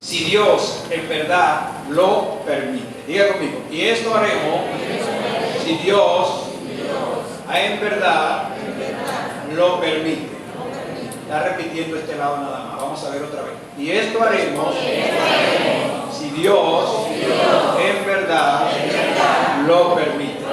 si Dios en verdad lo permite. Diga conmigo, y esto haremos si Dios en verdad lo permite. Está repitiendo este lado nada más. Vamos a ver otra vez. Y esto haremos si Dios en verdad lo permite.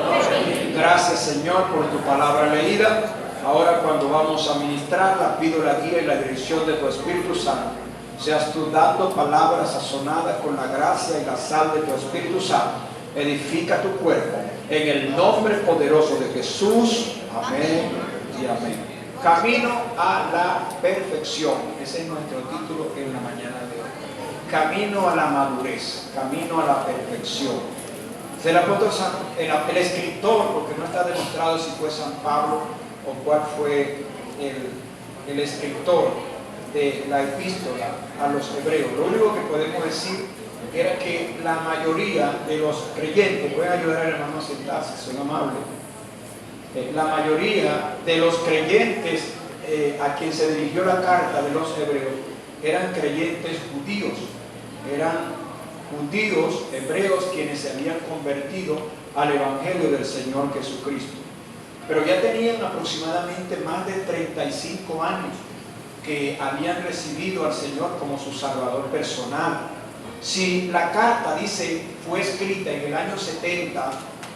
Gracias, Señor, por tu palabra leída. Ahora, cuando vamos a ministrarla, pido la guía y la dirección de tu Espíritu Santo. Seas tú dando palabras sazonadas con la gracia y la sal de tu Espíritu Santo. Edifica tu cuerpo en el nombre poderoso de Jesús. Amén y amén. Camino a la perfección. Ese es nuestro título en la mañana de hoy. Camino a la madurez. Camino a la perfección. El apóstol el escritor, porque no está demostrado si fue San Pablo o cuál fue el escritor de la epístola a los hebreos. Lo único que podemos decir era que la mayoría de los creyentes, pueden ayudar al hermano a sentarse, son amables, la mayoría de los creyentes a quien se dirigió la carta de los hebreos eran creyentes judíos, eran judíos, hebreos, quienes se habían convertido al Evangelio del Señor Jesucristo. Pero ya tenían aproximadamente más de 35 años que habían recibido al Señor como su Salvador personal. Si la carta dice fue escrita en el año 70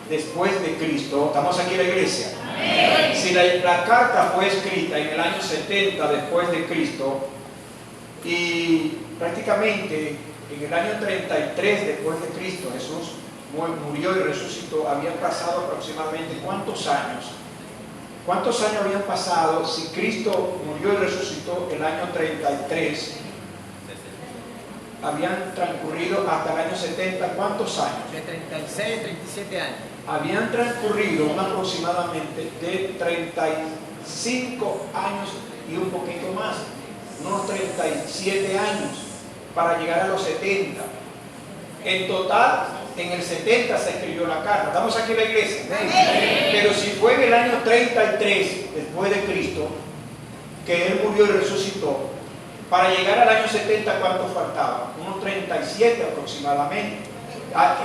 después de Cristo, ¿estamos aquí en la iglesia? Amén. Si la carta fue escrita en el año 70 después de Cristo y prácticamente en el año 33 después de Cristo Jesús murió y resucitó, habían pasado aproximadamente ¿cuántos años? ¿Cuántos años habían pasado si Cristo murió y resucitó el año 33? Habían transcurrido hasta el año 70, ¿cuántos años? De 36 a 37 años. Habían transcurrido aproximadamente de 35 años y un poquito más, unos 37 años para llegar a los 70. En total, en el 70 se escribió la carta. ¿Estamos aquí en la iglesia? ¿Ven? Pero si fue en el año 33 después de Cristo que Él murió y resucitó, para llegar al año 70, ¿cuánto faltaba? Unos 37 aproximadamente.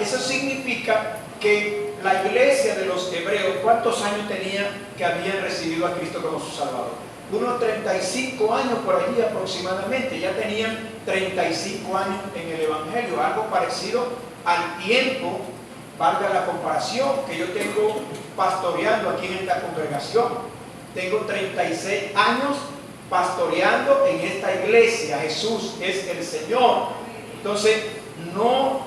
Eso significa que la iglesia de los hebreos, ¿cuántos años tenían que habían recibido a Cristo como su Salvador? Unos 35 años por allí aproximadamente. Ya tenían 35 años en el Evangelio, algo parecido al tiempo, valga la comparación, que yo tengo pastoreando aquí en esta congregación. Tengo 36 años pastoreando en esta iglesia. Jesús es el Señor. Entonces, no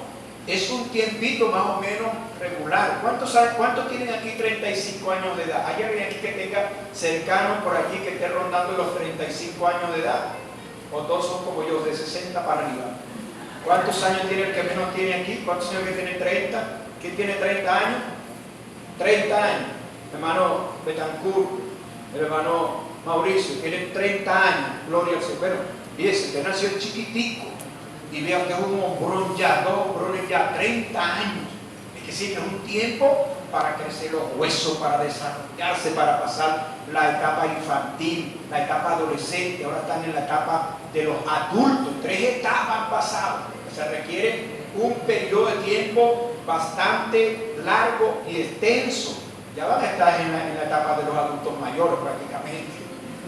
es un tiempito más o menos regular. ¿Cuántos tienen aquí 35 años de edad? ¿Hay alguien aquí que tenga cercano por aquí que esté rondando los 35 años de edad? ¿O todos son como yo, de 60 para arriba? ¿Cuántos años tiene el que menos tiene aquí? ¿Cuántos años que tiene 30? ¿Quién tiene 30 años? 30 años. Hermano Betancourt, el hermano Mauricio, tiene 30 años. Gloria al Señor. Bueno, fíjese, usted nació chiquitico y vea que es un hombrón ya, dos hombrones ya, 30 años. Es decir, que es un tiempo para crecer los huesos, para desarrollarse, para pasar la etapa infantil, la etapa adolescente. Ahora están en la etapa de los adultos. 3 etapas han pasado. Se requiere un periodo de tiempo bastante largo y extenso. Ya van a estar en la etapa de los adultos mayores prácticamente.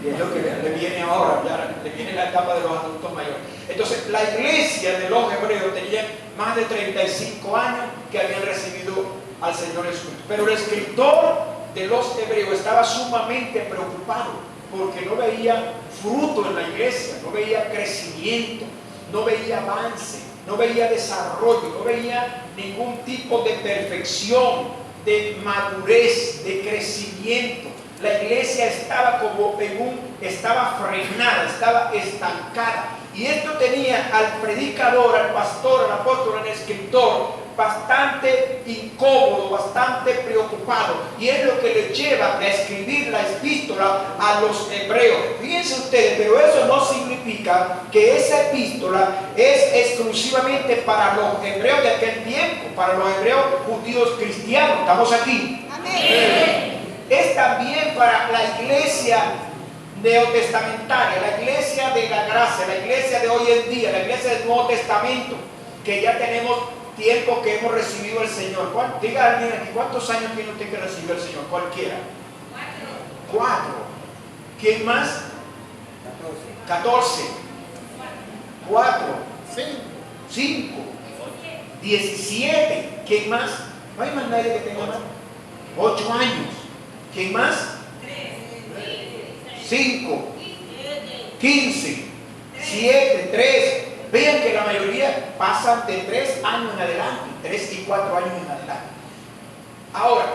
Y es lo que le viene ahora, ya le viene la etapa de los adultos mayores. Entonces, la iglesia de los hebreos tenía más de 35 años que habían recibido al Señor Jesús. Pero el escritor de los hebreos estaba sumamente preocupado porque no veía fruto en la iglesia, no veía crecimiento, no veía avance, no veía desarrollo, no veía ningún tipo de perfección, de madurez, de crecimiento. La iglesia estaba estaba frenada, estaba estancada. Y esto tenía al predicador, al pastor, al apóstol, al escritor bastante incómodo, bastante preocupado. Y es lo que le lleva a escribir la epístola a los hebreos. Fíjense ustedes, pero eso no significa que esa epístola es exclusivamente para los hebreos de aquel tiempo, para los hebreos judíos cristianos. ¿Estamos aquí? Amén. Es también para la iglesia neotestamentaria, la iglesia de la gracia, la iglesia de hoy en día, la iglesia del Nuevo Testamento, que ya tenemos tiempo que hemos recibido el Señor. Diga a alguien aquí, ¿cuántos años tiene usted que recibió el Señor? Cualquiera. 4. ¿Quién más? 14. 4. 5. 17. ¿Quién más? No hay más nadie que tenga más. 8 años. ¿Quién más? 5. 15. 7. 3. Vean que la mayoría pasan de 3 años en adelante, 3 y 4 años en adelante. Ahora,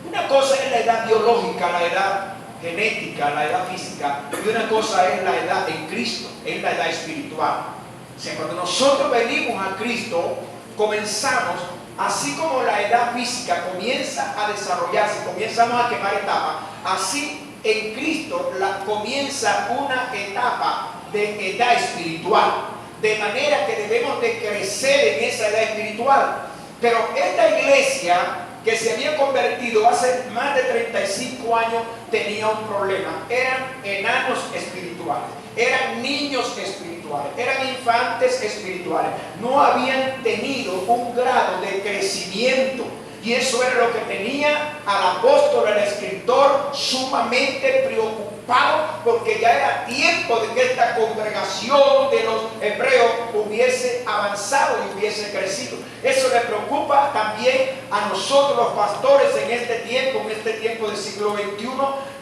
una cosa es la edad biológica, la edad genética, la edad física, y una cosa es la edad en Cristo, es la edad espiritual. O sea, cuando nosotros venimos a Cristo, comenzamos, así como la edad física comienza a desarrollarse, comenzamos a quemar etapas, así en Cristo comienza una etapa de edad espiritual. De manera que debemos de crecer en esa edad espiritual. Pero esta iglesia que se había convertido hace más de 35 años tenía un problema. Eran enanos espirituales, eran niños espirituales, eran infantes espirituales. No habían tenido un grado de crecimiento. Y eso era lo que tenía al apóstol, al escritor, sumamente preocupado, porque ya era tiempo de que esta congregación de los hebreos hubiese avanzado y hubiese crecido. Eso le preocupa también a nosotros los pastores en este tiempo del siglo XXI,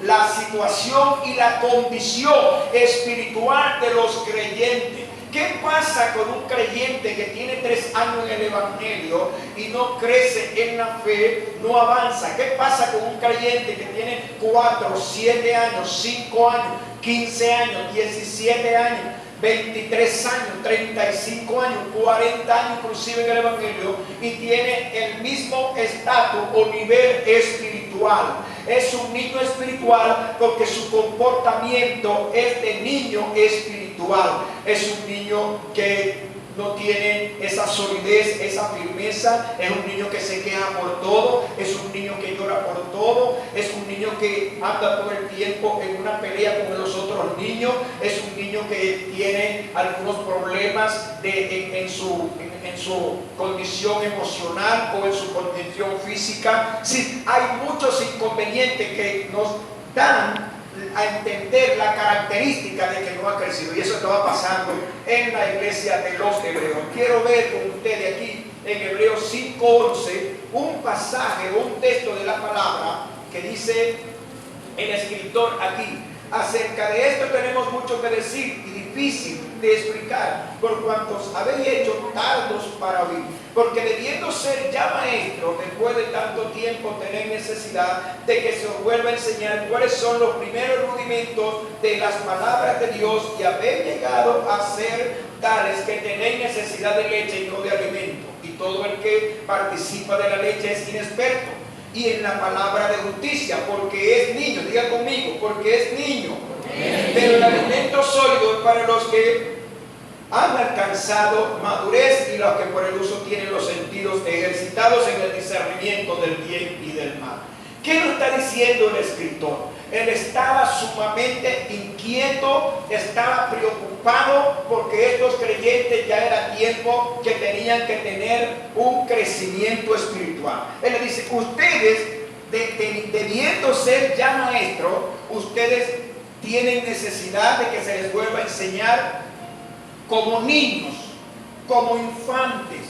la situación y la condición espiritual de los creyentes. ¿Qué pasa con un creyente que tiene 3 años en el Evangelio y no crece en la fe, no avanza? ¿Qué pasa con un creyente que tiene 4, 7 años, 5 años, 15 años, 17 años, 23 años, 35 años, 40 años inclusive en el Evangelio y tiene el mismo estatus o nivel espiritual? Es un niño espiritual porque su comportamiento es de niño espiritual. Es un niño que no tiene esa solidez, esa firmeza. Es un niño que se queja por todo. Es un niño que llora por todo. Es un niño que anda todo el tiempo en una pelea con los otros niños. Es un niño que tiene algunos problemas en su condición emocional o en su condición física. Sí, hay muchos inconvenientes que nos dan a entender la característica de que no ha crecido, y eso estaba pasando en la iglesia de los hebreos. Quiero ver con ustedes aquí en Hebreos 5:11 un pasaje o un texto de la palabra que dice el escritor aquí: acerca de esto tenemos mucho que decir y difícil de explicar, por cuantos habéis hecho tardos para oír, porque debiendo ser ya maestros, después de tanto tiempo tener necesidad de que se os vuelva a enseñar cuáles son los primeros rudimentos de las palabras de Dios, y habéis llegado a ser tales que tenéis necesidad de leche y no de alimento, y todo el que participa de la leche es inexperto y en la palabra de justicia, porque es niño. Diga conmigo, porque es niño. Pero el alimento sólido es para los que han alcanzado madurez y los que por el uso tienen los sentidos ejercitados en el discernimiento del bien y del mal. ¿Qué nos está diciendo el escritor? Él estaba sumamente inquieto, estaba preocupado porque estos creyentes ya era tiempo que tenían que tener un crecimiento espiritual. Él le dice: ustedes, debiendo ser ya maestros, ustedes tienen necesidad de que se les vuelva a enseñar como niños, como infantes,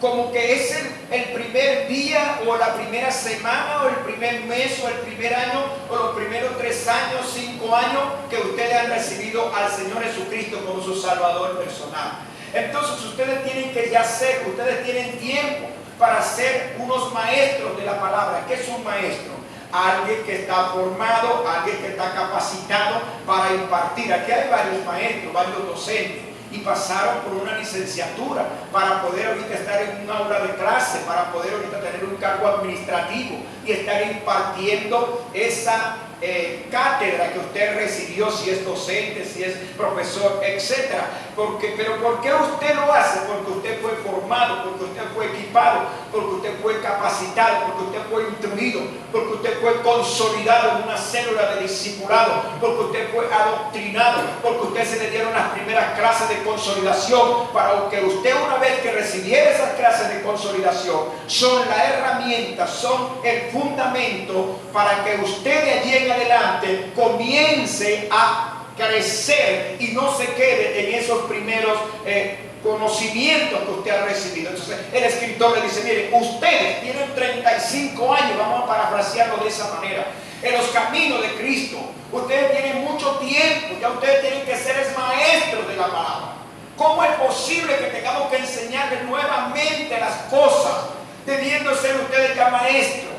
como que es el primer día o la primera semana o el primer mes o el primer año o los primeros 3 años, 5 años que ustedes han recibido al Señor Jesucristo como su Salvador personal. Entonces ustedes tienen que ya ser, ustedes tienen tiempo para ser unos maestros de la palabra. ¿Qué es un maestro? Alguien que está formado, alguien que está capacitado para impartir. Aquí hay varios maestros, varios docentes, y pasaron por una licenciatura para poder ahorita estar en un aula de clase, para poder ahorita tener un cargo administrativo y estar impartiendo esa cátedra que usted recibió, si es docente, si es profesor, etc. Pero ¿por qué usted lo hace? Porque usted fue formado, porque usted fue equipado equipado, porque usted fue capacitado, porque usted fue instruido, porque usted fue consolidado en una célula de discipulado, porque usted fue adoctrinado, porque usted se le dieron las primeras clases de consolidación, para que usted, una vez que recibiera esas clases de consolidación, son la herramienta, son el fundamento para que usted de allí en adelante comience a crecer y no se quede en esos primeros conocimientos que usted ha recibido. Entonces el escritor le dice, mire, ustedes tienen 35 años, vamos a parafrasearlo de esa manera, en los caminos de Cristo. Ustedes tienen mucho tiempo, ya ustedes tienen que ser maestros de la palabra. ¿Cómo es posible que tengamos que enseñarles nuevamente las cosas, debiendo ser ustedes ya maestros?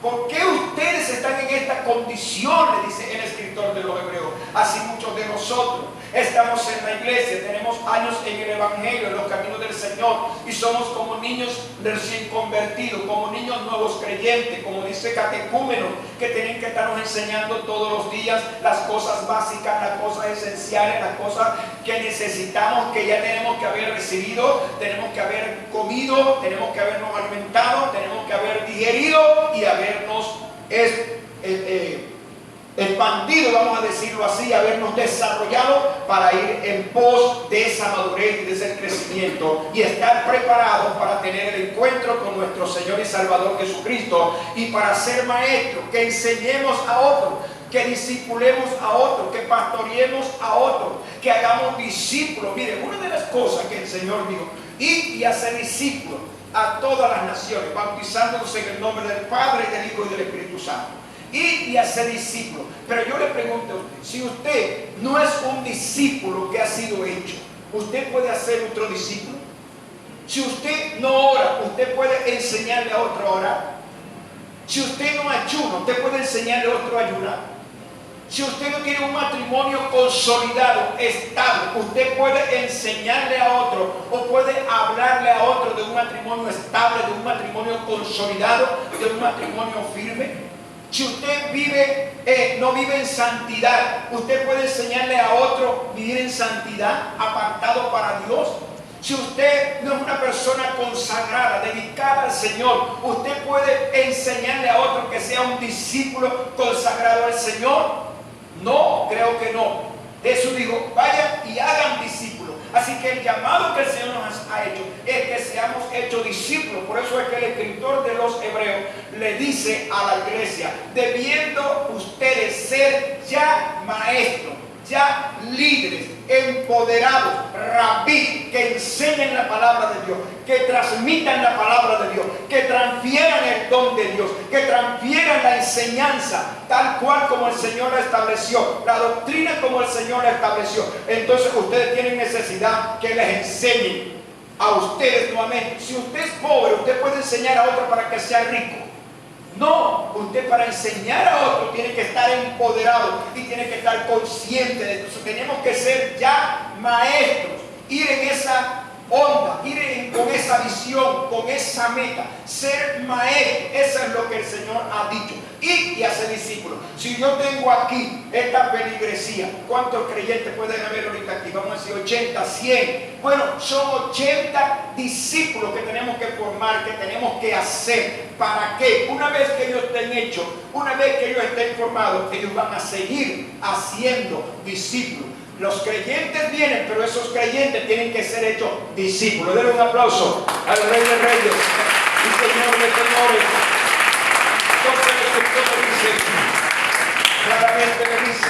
¿Por qué ustedes están en esta condición? Le dice el escritor de los Hebreos. Así muchos de nosotros estamos en la iglesia, tenemos años en el evangelio, en los caminos del Señor, y somos como niños recién convertidos, como niños nuevos creyentes, como dice catecúmenos, que tienen que estarnos enseñando todos los días las cosas básicas, las cosas esenciales, las cosas que necesitamos, que ya tenemos que haber recibido, tenemos que haber comido, tenemos que habernos alimentado, tenemos que haber digerido y habernos expandido, vamos a decirlo así, habernos desarrollado para ir en pos de esa madurez y de ese crecimiento y estar preparados para tener el encuentro con nuestro Señor y Salvador Jesucristo, y para ser maestros, que enseñemos a otros, que discipulemos a otros, que pastoreemos a otros, que hagamos discípulos. Mire, una de las cosas que el Señor dijo, id y hacer discípulos a todas las naciones, bautizándonos en el nombre del Padre, del Hijo y del Espíritu Santo. Y hacer discípulos. Pero yo le pregunto a usted, si usted no es un discípulo que ha sido hecho, ¿usted puede hacer otro discípulo? Si usted no ora, ¿usted puede enseñarle a otro a orar? Si usted no ayuna, ¿usted puede enseñarle a otro a ayunar? Si usted no tiene un matrimonio consolidado, estable, ¿usted puede enseñarle a otro o puede hablarle a otro de un matrimonio estable, de un matrimonio consolidado, de un matrimonio firme? Si usted no vive en santidad, ¿usted puede enseñarle a otro vivir en santidad, apartado para Dios? Si usted no es una persona consagrada, dedicada al Señor, ¿usted puede enseñarle a otro que sea un discípulo consagrado al Señor? No, creo que no. Jesús dijo, vayan y hagan discípulos. Así que el llamado que el Señor nos ha hecho es que seamos hechos discípulos. Por eso es que el escritor de los Hebreos le dice a la iglesia, debiendo ustedes ser ya maestros, ya líderes, empoderados, rabí, que enseñen la palabra de Dios, que transmitan la palabra de Dios, que transfieran el don de Dios, que transfieran la enseñanza tal cual como el Señor la estableció, la doctrina como el Señor la estableció. Entonces ustedes tienen necesidad que les enseñen a ustedes nuevamente. Si usted es pobre, usted puede enseñar a otro para que sea rico. No, usted para enseñar a otro tiene que estar empoderado y tiene que estar consciente de eso. Tenemos que ser ya maestros, ir en esa onda, ir con esa visión, con esa meta, ser maestro. Eso es lo que el Señor ha dicho. Ir y hacer discípulos. Si yo tengo aquí esta peligresía, ¿cuántos creyentes pueden haber ahorita aquí? Vamos a decir 80, 100. Bueno, son 80 discípulos que tenemos que formar, que tenemos que hacer. ¿Para qué? Una vez que ellos estén hechos, una vez que ellos estén formados, ellos van a seguir haciendo discípulos. Los creyentes vienen, pero esos creyentes tienen que ser hechos discípulos. Denle un aplauso al Rey de Reyes y Señor de Señores. Entonces el Escritor dice, claramente le dice,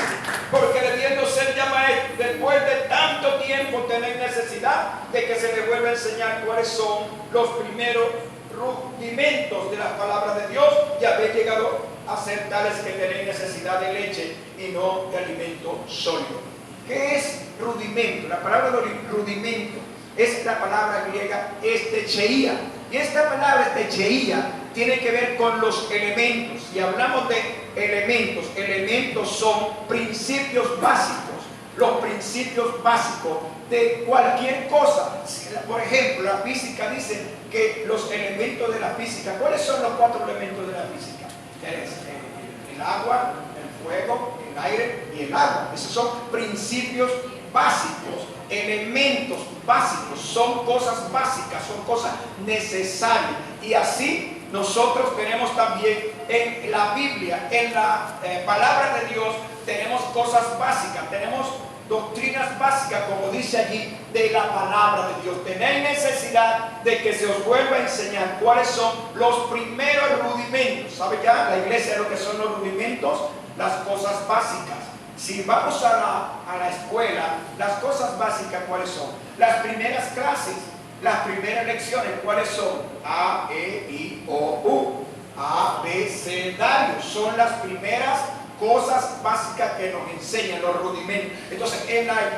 porque debiendo ser ya maestros, después de tanto tiempo tener necesidad de que se les vuelva a enseñar cuáles son los primeros rudimentos de las palabras de Dios, y haber llegado a ser tales que tenéis necesidad de leche y no de alimento sólido. ¿Qué es rudimento? La palabra rudimento es la palabra griega estecheía. Y esta palabra estecheía tiene que ver con los elementos. Y hablamos de elementos. Elementos son principios básicos. Los principios básicos de cualquier cosa. Por ejemplo, la física dice que los elementos de la física, ¿cuáles son los 4 elementos de la física? El agua, el fuego, el aire y el agua. Esos son principios básicos elementos básicos, son cosas básicas, son cosas necesarias. Y así nosotros tenemos también en la Biblia, en la palabra de Dios, tenemos cosas básicas, tenemos doctrinas básicas, como dice allí, de la palabra de Dios. Tenéis necesidad de que se os vuelva a enseñar cuáles son los primeros rudimentos. ¿Sabe ya la iglesia lo que son los rudimentos? Las cosas básicas. Si vamos a la escuela, las cosas básicas, ¿cuáles son? Las primeras clases, las primeras lecciones, ¿cuáles son? A, E, I, O, U. Abecedario, son las primeras cosas básicas que nos enseñan, los rudimentos. Entonces,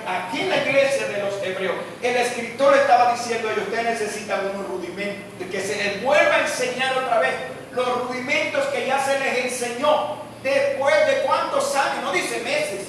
aquí en la iglesia de los hebreos, el escritor estaba diciendo que ustedes necesitan unos rudimentos, de que se les vuelva a enseñar otra vez los rudimentos que ya se les enseñó. Después de cuántos años, no dice meses,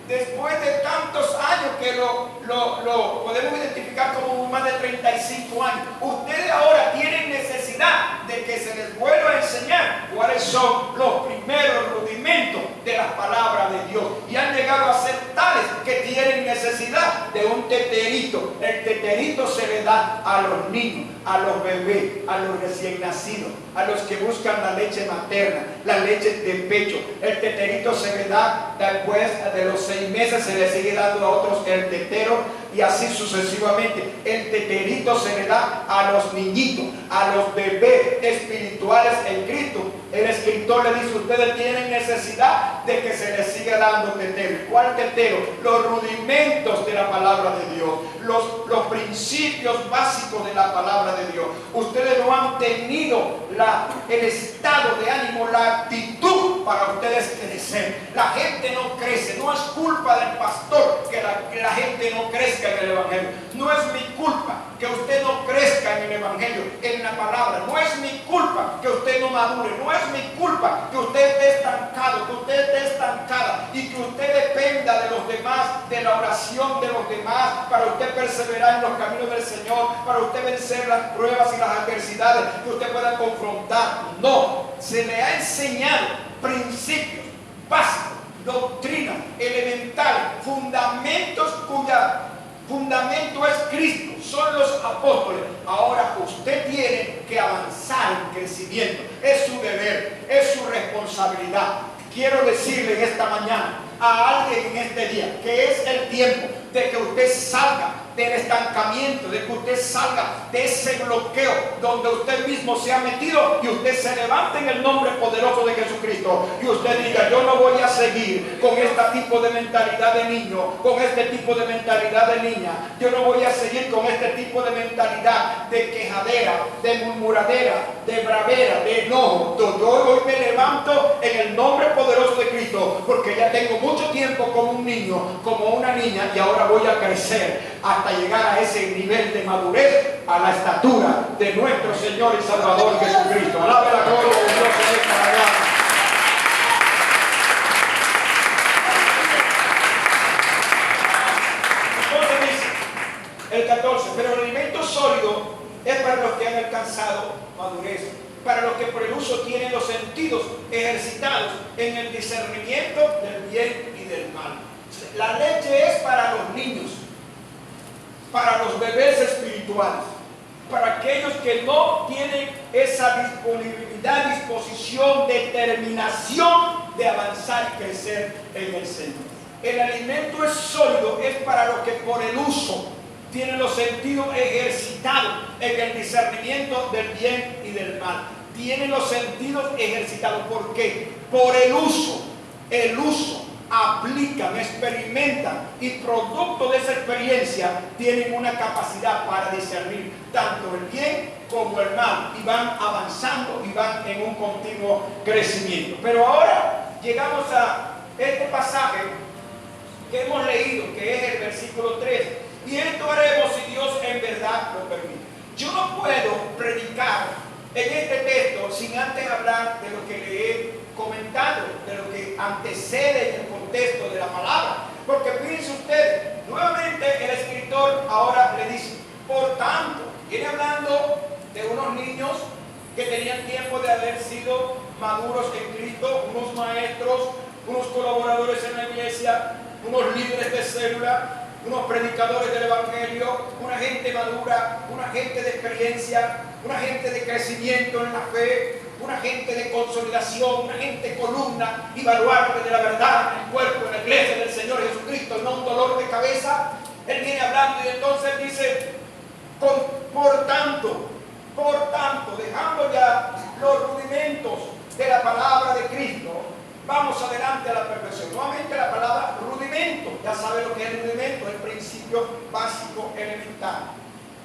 después de tantos años que lo podemos identificar como más de 35 años, ustedes ahora tienen necesidad de que se les vuelva a enseñar cuáles son los primeros rudimentos de las palabras de Dios. Y han llegado a ser tales que tienen necesidad de un teterito. El teterito se le da a los niños, a los bebés, a los recién nacidos, a los que buscan la leche materna, la leche de pecho. El teterito se le da después de los 6 meses, se le sigue dando a otros el tetero, y así sucesivamente. El teterito se le da a los niñitos, a los bebés espirituales en Cristo. El escritor le dice: ustedes tienen necesidad de que se les siga dando tetero. ¿Cuál tetero? Los rudimentos de la palabra de Dios, los principios básicos de la palabra de Dios. Ustedes no han tenido el estado de ánimo, la actitud para ustedes crecer. La gente no crece, no es culpa del pastor que la gente no crezca en el evangelio. No es mi culpa que usted no crezca en el evangelio, en la palabra. No es mi culpa que usted no madure. No es mi culpa que usted esté estancado, que usted esté estancada y que usted dependa de los demás, de la oración de los demás, para usted perseverar en los caminos del Señor, para usted vencer las pruebas y las adversidades que usted pueda confrontar. No, se le ha enseñado principios básicos, doctrinas elementales, fundamentos cuya fundamento es Cristo, son los apóstoles. Ahora usted tiene que avanzar en crecimiento. Es su deber, es su responsabilidad. Quiero decirle en esta mañana a alguien en este día que es el tiempo de que usted salga del estancamiento, de que usted salga de ese bloqueo donde usted mismo se ha metido, y usted se levante en el nombre poderoso de Jesucristo y usted diga: yo no voy a seguir con este tipo de mentalidad de niño, con este tipo de mentalidad de niña. Yo no voy a seguir con este tipo de mentalidad de quejadera, de murmuradera, de bravera, de enojo. Yo hoy me levanto en el nombre poderoso de Cristo, porque ya tengo mucho tiempo como un niño, como una niña, y ahora voy a crecer hasta llegar a ese nivel de madurez, a la estatura de nuestro Señor y Salvador Jesucristo. Alabe la gloria de Dios en esta mañana. Entonces dice el 14: pero el alimento sólido es para los que han alcanzado madurez, para los que por el uso tienen los sentidos ejercitados en el discernimiento del bien y del mal. La leche es para los niños, para los bebés espirituales, para aquellos que no tienen esa disponibilidad, disposición, determinación de avanzar y crecer en el Señor. El alimento es sólido, es para los que por el uso tienen los sentidos ejercitados en el discernimiento del bien y del mal. Tienen los sentidos ejercitados. ¿Por qué? Por el uso. El uso. Aplican, experimentan, y producto de esa experiencia tienen una capacidad para discernir tanto el bien como el mal, y van avanzando y van en un continuo crecimiento. Pero ahora llegamos a este pasaje que hemos leído, que es el versículo 3, y esto haremos si Dios en verdad lo permite. Yo no puedo predicar en este texto sin antes hablar de lo que le he comentado, de lo que antecede en el contexto de la palabra. Porque fíjense ustedes, nuevamente el escritor ahora le dice: por tanto, viene hablando de unos niños que tenían tiempo de haber sido maduros en Cristo, unos maestros, unos colaboradores en la iglesia, unos líderes de célula, unos predicadores del Evangelio, una gente madura, una gente de experiencia, una gente de crecimiento en la fe, una gente de consolidación, una gente columna y baluarte de la verdad en el cuerpo, en la iglesia del Señor Jesucristo, y no un dolor de cabeza. Él viene hablando y entonces dice, por tanto, dejando ya los rudimentos de la palabra de Cristo, vamos adelante a la perfección. Nuevamente la palabra rudimento, ya sabe lo que es el rudimento, el principio básico elemental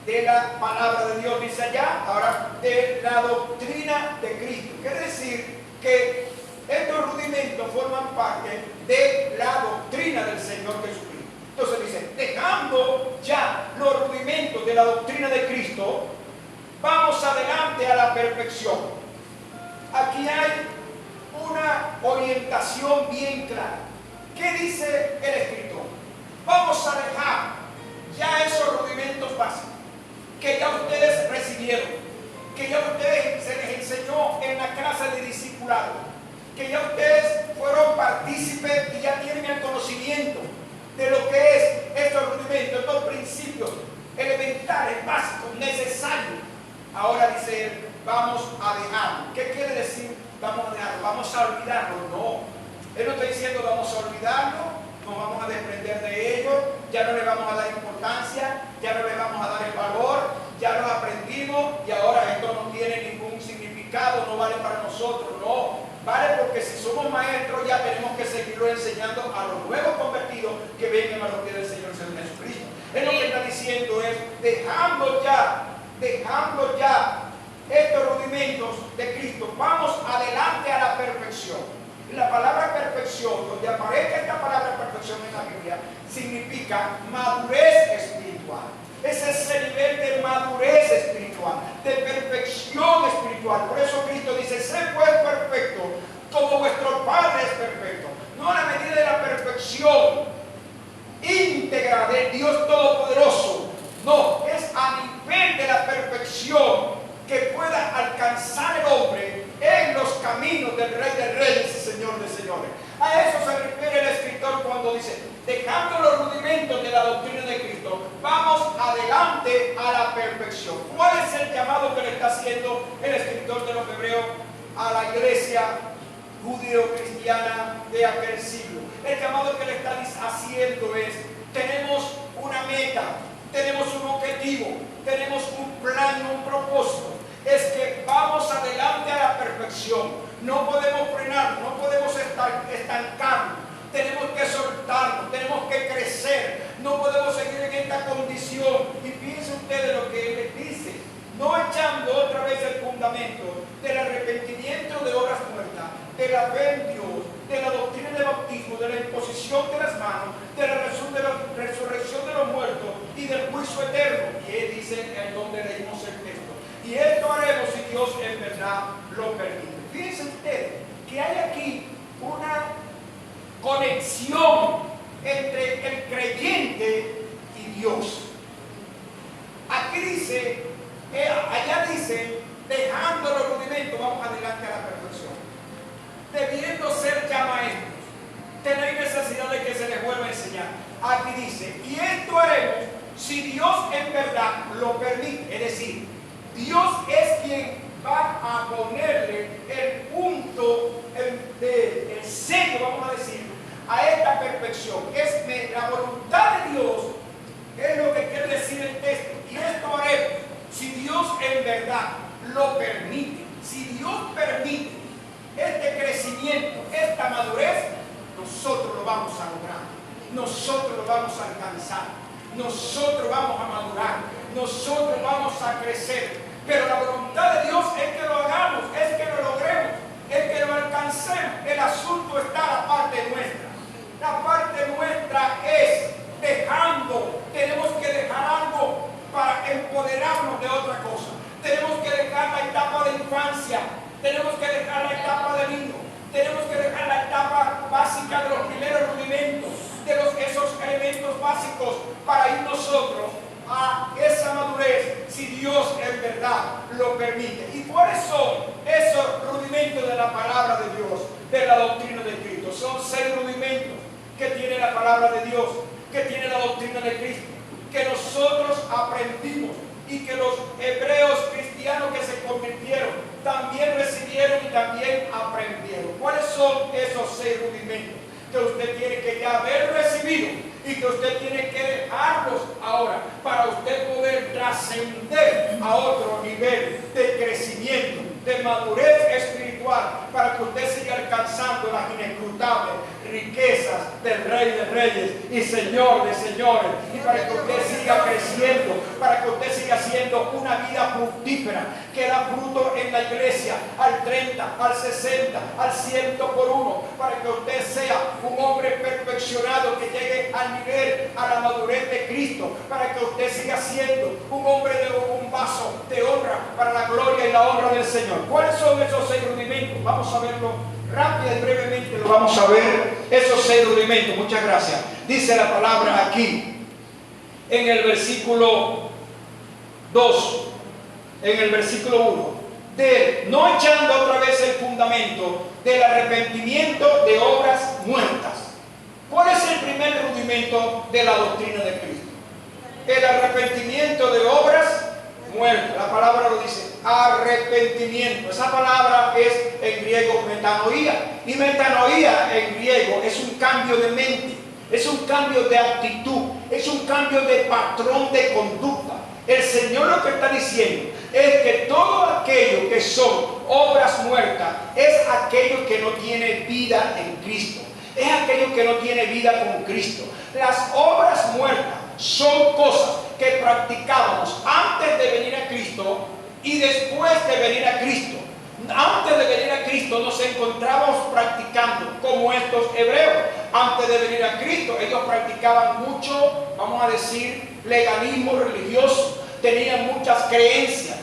de la palabra de Dios, dice allá, ahora de la doctrina de Cristo. Quiere decir que estos rudimentos forman parte de la doctrina del Señor Jesucristo. Entonces dice, dejando ya los rudimentos de la doctrina de Cristo, vamos adelante a la perfección. Aquí hay una orientación bien clara. ¿Qué dice el escritor? Vamos a dejar ya esos rudimentos básicos que ya ustedes recibieron, que ya ustedes se les enseñó en la clase de discipulado, que ya ustedes fueron partícipes y ya tienen el conocimiento de lo que es estos rudimentos, estos principios elementales, básicos, necesarios. Ahora dice él, vamos a dejarlo. ¿Qué quiere decir vamos a dejarlo? ¿Vamos a olvidarlo? No. Él no está diciendo vamos a olvidarlo, nos vamos a desprender de ello, ya no le vamos a dar importancia, ya no le vamos a dar el valor, ya lo aprendimos y ahora esto no tiene ningún significado, no vale para nosotros. No, vale porque si somos maestros ya tenemos que seguirlo enseñando a los nuevos convertidos que vengan a los pies del Señor Jesucristo. Él lo que está diciendo es dejando ya estos rudimentos de Cristo, vamos adelante a la perfección. La palabra perfección, donde aparezca esta palabra perfección en la Biblia, significa madurez espiritual. Es ese nivel de madurez espiritual, de perfección espiritual. Por eso Cristo dice, sé pues perfecto, como vuestro Padre es perfecto. No a la medida de la perfección íntegra de Dios Todopoderoso. No, es a nivel de la perfección que pueda alcanzar el hombre en los caminos del Rey de Reyes y Señor de Señores. A eso se refiere el escritor cuando dice, dejando los rudimentos de la doctrina de Cristo, vamos adelante a la perfección. ¿Cuál es el llamado que le está haciendo el escritor de los Hebreos a la iglesia judío-cristiana de aquel siglo? El llamado que le está haciendo es, tenemos una meta, tenemos un objetivo, tenemos un plan, un propósito. Es que vamos adelante a la perfección. No podemos frenar, no podemos estancarnos. Tenemos que soltarnos, tenemos que crecer. No podemos seguir en esta condición. Y piense usted de lo que él les dice. No echando otra vez el fundamento del arrepentimiento de obras muertas, de la fe en Dios, de la doctrina del bautismo, de la imposición de las manos, de la resurrección de los muertos y del juicio eterno. Y él dice en donde leímos el texto. Y esto haremos si Dios en verdad lo permite. Fíjense ustedes que hay aquí una conexión entre el creyente y Dios. Aquí dice, allá dice, dejando los rudimentos, vamos adelante a la perfección. Debiendo ser ya maestros, tenéis necesidad de que se les vuelva a enseñar. Aquí dice, y esto haremos si Dios en verdad lo permite. Es decir, Dios es quien va a ponerle el punto, el sello, vamos a decir, a esta perfección. Es la voluntad de Dios, es lo que quiere decir el texto. Y esto haremos si Dios en verdad lo permite. Si Dios permite este crecimiento, esta madurez, nosotros lo vamos a lograr. Nosotros lo vamos a alcanzar. Nosotros vamos a madurar. Nosotros vamos a crecer. Pero la voluntad de Dios es que lo hagamos, es que lo logremos, es que lo alcancemos. El asunto está a la parte nuestra. La parte nuestra es dejando. Tenemos que dejar algo para empoderarnos de otra cosa. Tenemos que dejar la etapa de infancia. Tenemos que dejar la etapa de niño. Tenemos que dejar la etapa básica de los primeros rudimentos, de esos elementos básicos, para ir nosotros a esa madurez, si Dios en verdad lo permite. ¿Y cuáles son esos rudimentos de la palabra de Dios, de la doctrina de Cristo? Son 6 rudimentos que tiene la palabra de Dios. que tiene la doctrina de Cristo, que nosotros aprendimos y que los hebreos cristianos que se convirtieron también recibieron y también aprendieron. ¿Cuáles son esos 6 rudimentos que usted tiene que ya haber recibido y que usted tiene que dejarlos ahora para usted poder trascender a otro nivel de crecimiento, de madurez espiritual, para que usted siga alcanzando las inescrutables riquezas del Rey de Reyes y Señor de Señores, y para que usted siga creciendo, para que usted siga haciendo una vida fructífera que da fruto en la iglesia al 30, al 60, al 100 por 1, para que usted sea un hombre perfeccionado que llegue al nivel, a la madurez de Cristo, para que usted siga siendo un hombre de un vaso de honra para la gloria y la honra del Señor. ¿Cuáles son esos 6 rudimentos? Vamos a verlo rápida y brevemente, lo vamos a ver, esos 6 rudimentos. Muchas gracias. Dice la palabra aquí, en el versículo 2, en el versículo 1, no echando otra vez el fundamento del arrepentimiento de obras muertas. ¿Cuál es el primer rudimento de la doctrina de Cristo? El arrepentimiento de obras muertas. La palabra lo dice, arrepentimiento. Esa palabra es en griego metanoía, y metanoía en griego es un cambio de mente, es un cambio de actitud, es un cambio de patrón de conducta. El Señor lo que está diciendo es que todo aquello que son obras muertas es aquello que no tiene vida en Cristo, es aquello que no tiene vida con Cristo. Las obras muertas son cosas que practicábamos antes de venir a Cristo y después de venir a Cristo. Antes de venir a Cristo nos encontrábamos practicando como estos hebreos. Antes de venir a Cristo ellos practicaban mucho, vamos a decir, legalismo religioso. Tenían muchas creencias,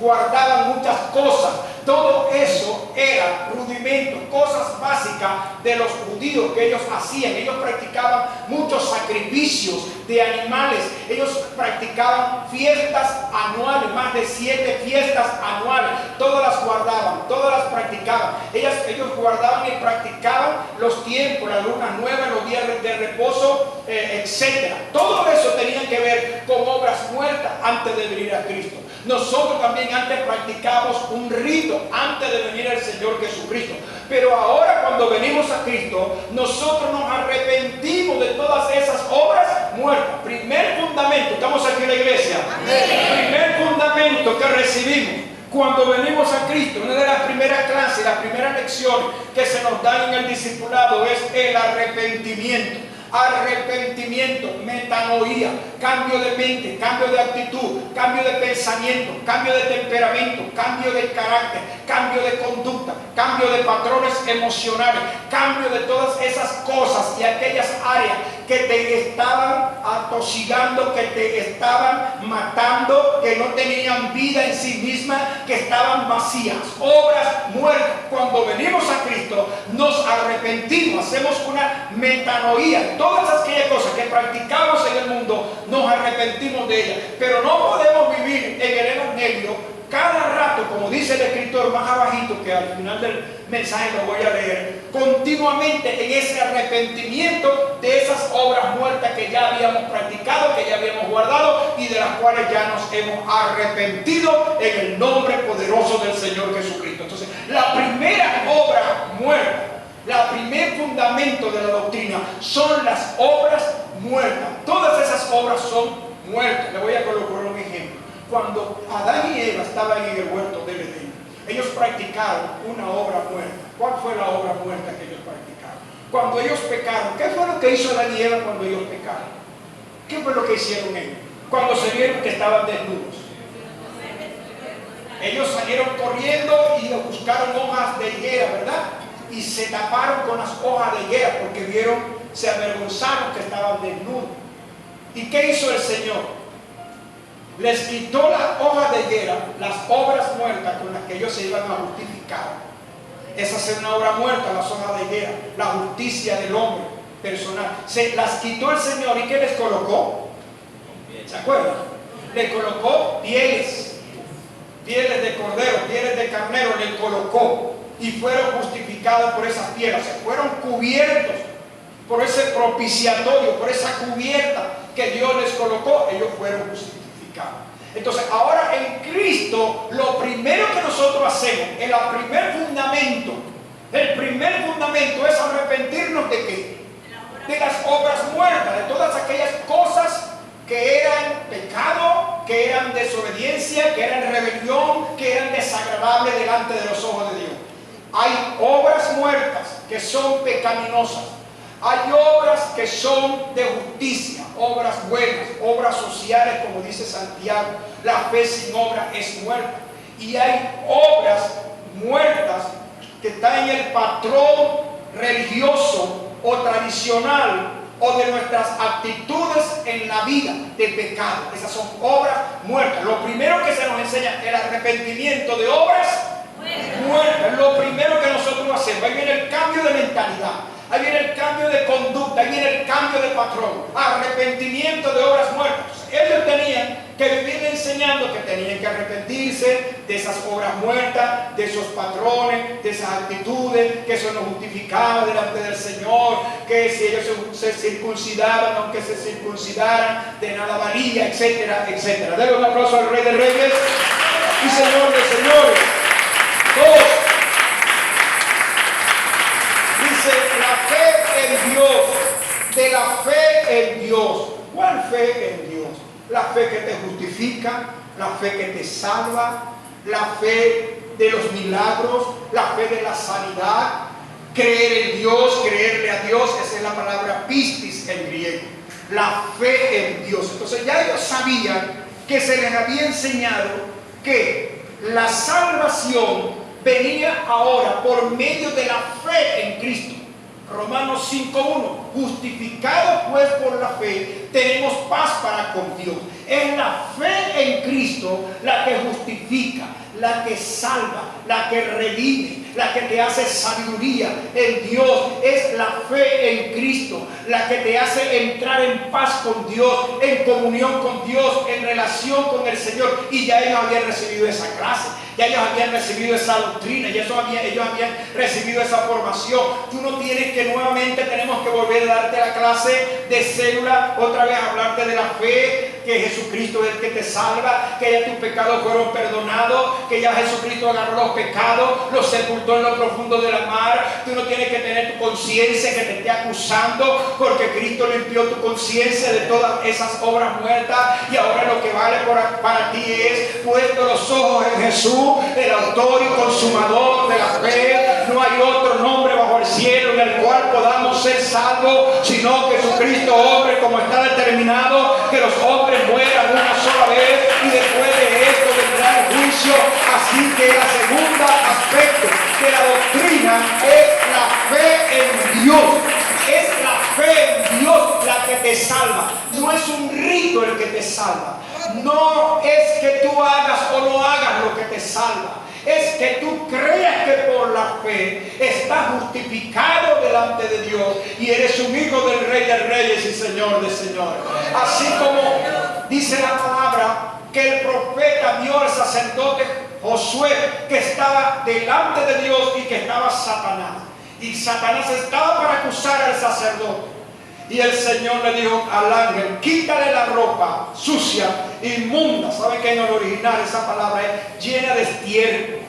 guardaban muchas cosas. Todo eso era rudimento, cosas básicas de los judíos que ellos hacían. Ellos practicaban muchos sacrificios de animales. Ellos practicaban fiestas anuales, más de 7 fiestas anuales. Todas las guardaban, todas las practicaban. Ellos guardaban y practicaban los tiempos, la luna nueva, los días de reposo, etc. Todo eso tenía que ver con obras muertas antes de venir a Cristo. Nosotros también antes practicábamos un rito antes de venir al Señor Jesucristo. Pero ahora cuando venimos a Cristo, nosotros nos arrepentimos de todas esas obras muertas. Primer fundamento, estamos aquí en la iglesia. Amén. Primer fundamento que recibimos cuando venimos a Cristo, una de las primeras clases, las primeras lecciones que se nos dan en el discipulado es el arrepentimiento. Arrepentimiento, metanoía, cambio de mente, cambio de actitud, cambio de pensamiento, cambio de temperamento, cambio de carácter, cambio de conducta, cambio de patrones emocionales, cambio de todas esas cosas y aquellas áreas que te estaban atosigando, que te estaban matando, que no tenían vida en sí mismas, que estaban vacías, obras muertas. Cuando venimos a Cristo nos arrepentimos, hacemos una metanoía. Todas aquellas cosas que practicamos en el mundo nos arrepentimos de ellas, pero no podemos vivir en el evangelio cada rato, como dice el escritor más abajito, que al final del mensaje lo voy a leer, continuamente en ese arrepentimiento de esas obras muertas que ya habíamos practicado, que ya habíamos guardado y de las cuales ya nos hemos arrepentido en el nombre poderoso del Señor Jesucristo. Entonces, la primera obra muerta, el primer fundamento de la doctrina son las obras muertas. Todas esas obras son muertas. Le voy a colocar un ejemplo. Cuando Adán y Eva estaban en el huerto del Edén, ellos practicaron una obra muerta. ¿Cuál fue la obra muerta que ellos practicaron? Cuando ellos pecaron, ¿qué fue lo que hizo Adán y Eva cuando ellos pecaron? ¿Qué fue lo que hicieron ellos? Cuando se vieron que estaban desnudos. Ellos salieron corriendo y buscaron hojas de higuera, ¿verdad? Y se taparon con las hojas de higuera porque se avergonzaron que estaban desnudos. ¿Y qué hizo el Señor? Les quitó las hojas de higuera, las obras muertas con las que ellos se iban a justificar. Esa es una obra muerta, las hojas de higuera, la justicia del hombre personal. Se las quitó el Señor. ¿Y qué les colocó? ¿Se acuerdan? Le colocó pieles de cordero, pieles de carnero, le colocó. Y fueron justificados por esas pieles, se fueron cubiertos por ese propiciatorio, por esa cubierta que Dios les colocó, ellos fueron justificados. Entonces, ahora en Cristo, lo primero que nosotros hacemos, el primer fundamento es arrepentirnos ¿de qué? De las obras muertas, de todas aquellas cosas que eran pecado, que eran desobediencia, que eran rebelión, que eran desagradables delante de los ojos de Dios. Hay obras muertas que son pecaminosas. Hay obras que son de justicia, obras buenas, obras sociales, como dice Santiago. La fe sin obra es muerta. Y hay obras muertas que están en el patrón religioso o tradicional o de nuestras actitudes en la vida de pecado. Esas son obras muertas. Lo primero que se nos enseña es el arrepentimiento de obras muertas. Lo primero que nosotros hacemos. Ahí viene el cambio de mentalidad. Ahí viene el cambio de conducta, ahí viene el cambio de patrón, arrepentimiento de obras muertas. Ellos tenían que vivir enseñando que tenían que arrepentirse de esas obras muertas, de esos patrones, de esas actitudes, que eso no justificaba delante del Señor, que si ellos se circuncidaban, aunque se circuncidaran, de nada valía, etcétera, etcétera. Denle un aplauso al Rey de Reyes y Señor de Señores. Todos. Dice la fe en Dios, de la fe en Dios. ¿Cuál fe en Dios? La fe que te justifica, la fe que te salva, la fe de los milagros, la fe de la sanidad, creer en Dios, creerle a Dios. Esa es la palabra pistis en griego, la fe en Dios. Entonces ya ellos sabían que se les había enseñado que la salvación venía ahora por medio de la fe en Cristo. Romanos 5:1, justificados pues por la fe, tenemos paz para con Dios. Es la fe en Cristo la que justifica, la que salva, la que redime, la que te hace sabiduría en Dios. Es la fe en Cristo la que te hace entrar en paz con Dios, en comunión con Dios, en relación con el Señor. Y ya ellos habían recibido esa clase, ya ellos habían recibido esa doctrina, ya ellos habían recibido esa formación. Tú no tienes que nuevamente, tenemos que volver a darte la clase de célula, otra vez hablarte de la fe, que Jesucristo es el que te salva, que ya tus pecados fueron perdonados, que ya Jesucristo agarró los pecados, los sepultó en lo profundo de la mar. Tú no tienes que tener tu conciencia que te esté acusando, porque Cristo limpió tu conciencia de todas esas obras muertas, y ahora lo que vale para ti es puesto los ojos en Jesús, el autor y consumador de la fe. No hay otro nombre bajo el cielo en el cual podamos ser salvos, sino Jesucristo hombre, como está determinado que los hombres mueran una sola vez y después de esto vendrá el juicio. Así que el segundo aspecto de la doctrina es la fe en Dios. Es la fe en Dios la que te salva. No es un rito el que te salva. No es que tú hagas o no hagas lo que te salva. Es que tú creas que por la fe estás justificado delante de Dios y eres un hijo del Rey de Reyes y Señor de Señores. Así como dice la palabra que el profeta vio al sacerdote Josué que estaba delante de Dios y que estaba Satanás. Y Satanás estaba para acusar al sacerdote. Y el Señor le dijo al ángel: quítale la ropa sucia, inmunda. ¿Saben que en el original esa palabra es llena de estiércol,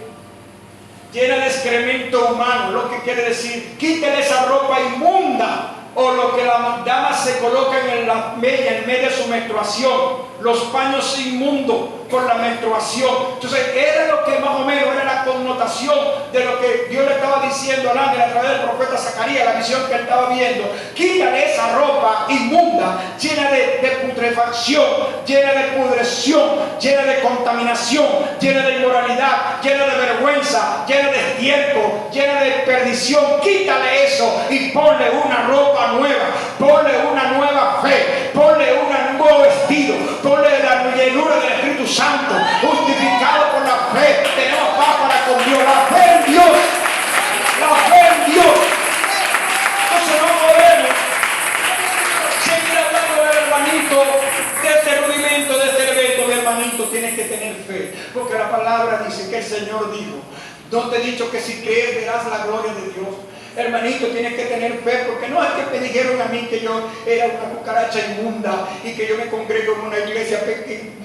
llena de excremento humano? Lo que quiere decir, quítale esa ropa inmunda, o lo que las damas se colocan en medio de su menstruación, los paños inmundos por la menstruación. Entonces era lo que más o menos era la connotación de lo que Dios le estaba diciendo al ángel a través del profeta Zacarías, la visión que él estaba viendo. Quítale esa ropa inmunda, llena de putrefacción, llena de pudreción, llena de contaminación, llena de inmoralidad, llena de vergüenza, llena de estiércol, llena de perdición. Quítale eso y ponle una ropa nueva, ponle una nueva fe, ponle un nuevo vestido, ponle la llenura del Espíritu Santo, justificado por la fe. Tenemos paz para con Dios, la fe en Dios, la fe en Dios. Entonces no podemos seguir hablando del hermanito, de este rudimento, de este evento. Mi hermanito, tienes que tener fe, porque la palabra dice que el Señor dijo: no te he dicho que si crees verás la gloria de Dios. Hermanito, tienes que tener fe, porque no es que me dijeron a mí que yo era una cucaracha inmunda y que yo me congrego en una iglesia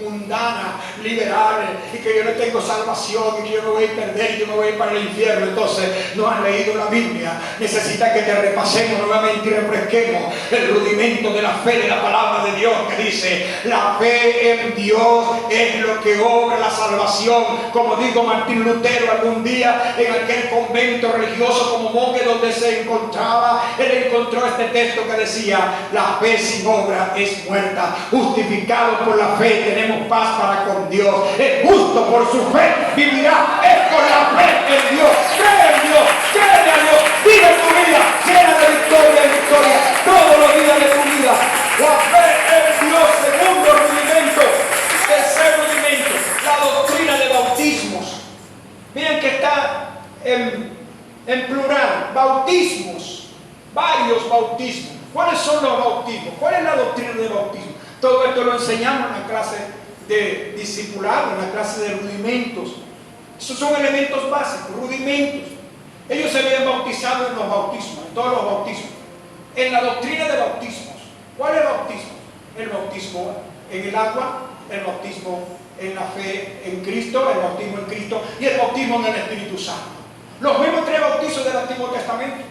mundana, liberal, y que yo no tengo salvación y que yo me voy a perder y yo me voy a ir para el infierno. Entonces no has leído la Biblia. Necesitas que te repasemos nuevamente y refresquemos el rudimento de la fe de la palabra de Dios, que dice: la fe en Dios es lo que obra la salvación. Como dijo Martín Lutero algún día en aquel convento religioso como monje donde se encontraba, él encontró este texto que decía: la fe sin obra es muerta. Justificados por la fe tenemos paz para con Dios. El justo por su fe vivirá. Es con la fe en Dios. Cree en Dios, cree a Dios, vive tu vida llena de victoria en victoria todos los días de tu vida. La fe en Dios. Segundo rudimento. Tercer rudimento, la doctrina de bautismos. Miren que está en plural: bautismos, varios bautismos. ¿Cuáles son los bautismos? ¿Cuál es la doctrina de bautismo? Todo esto lo enseñamos en la clase de discipulado, en la clase de rudimentos. Esos son elementos básicos, rudimentos. Ellos se habían bautizado en los bautismos, en todos los bautismos. En la doctrina de bautismos, ¿cuál es el bautismo? El bautismo en el agua, el bautismo en la fe en Cristo, el bautismo en Cristo y el bautismo en el Espíritu Santo. Los mismos tres bautizos del Antiguo Testamento: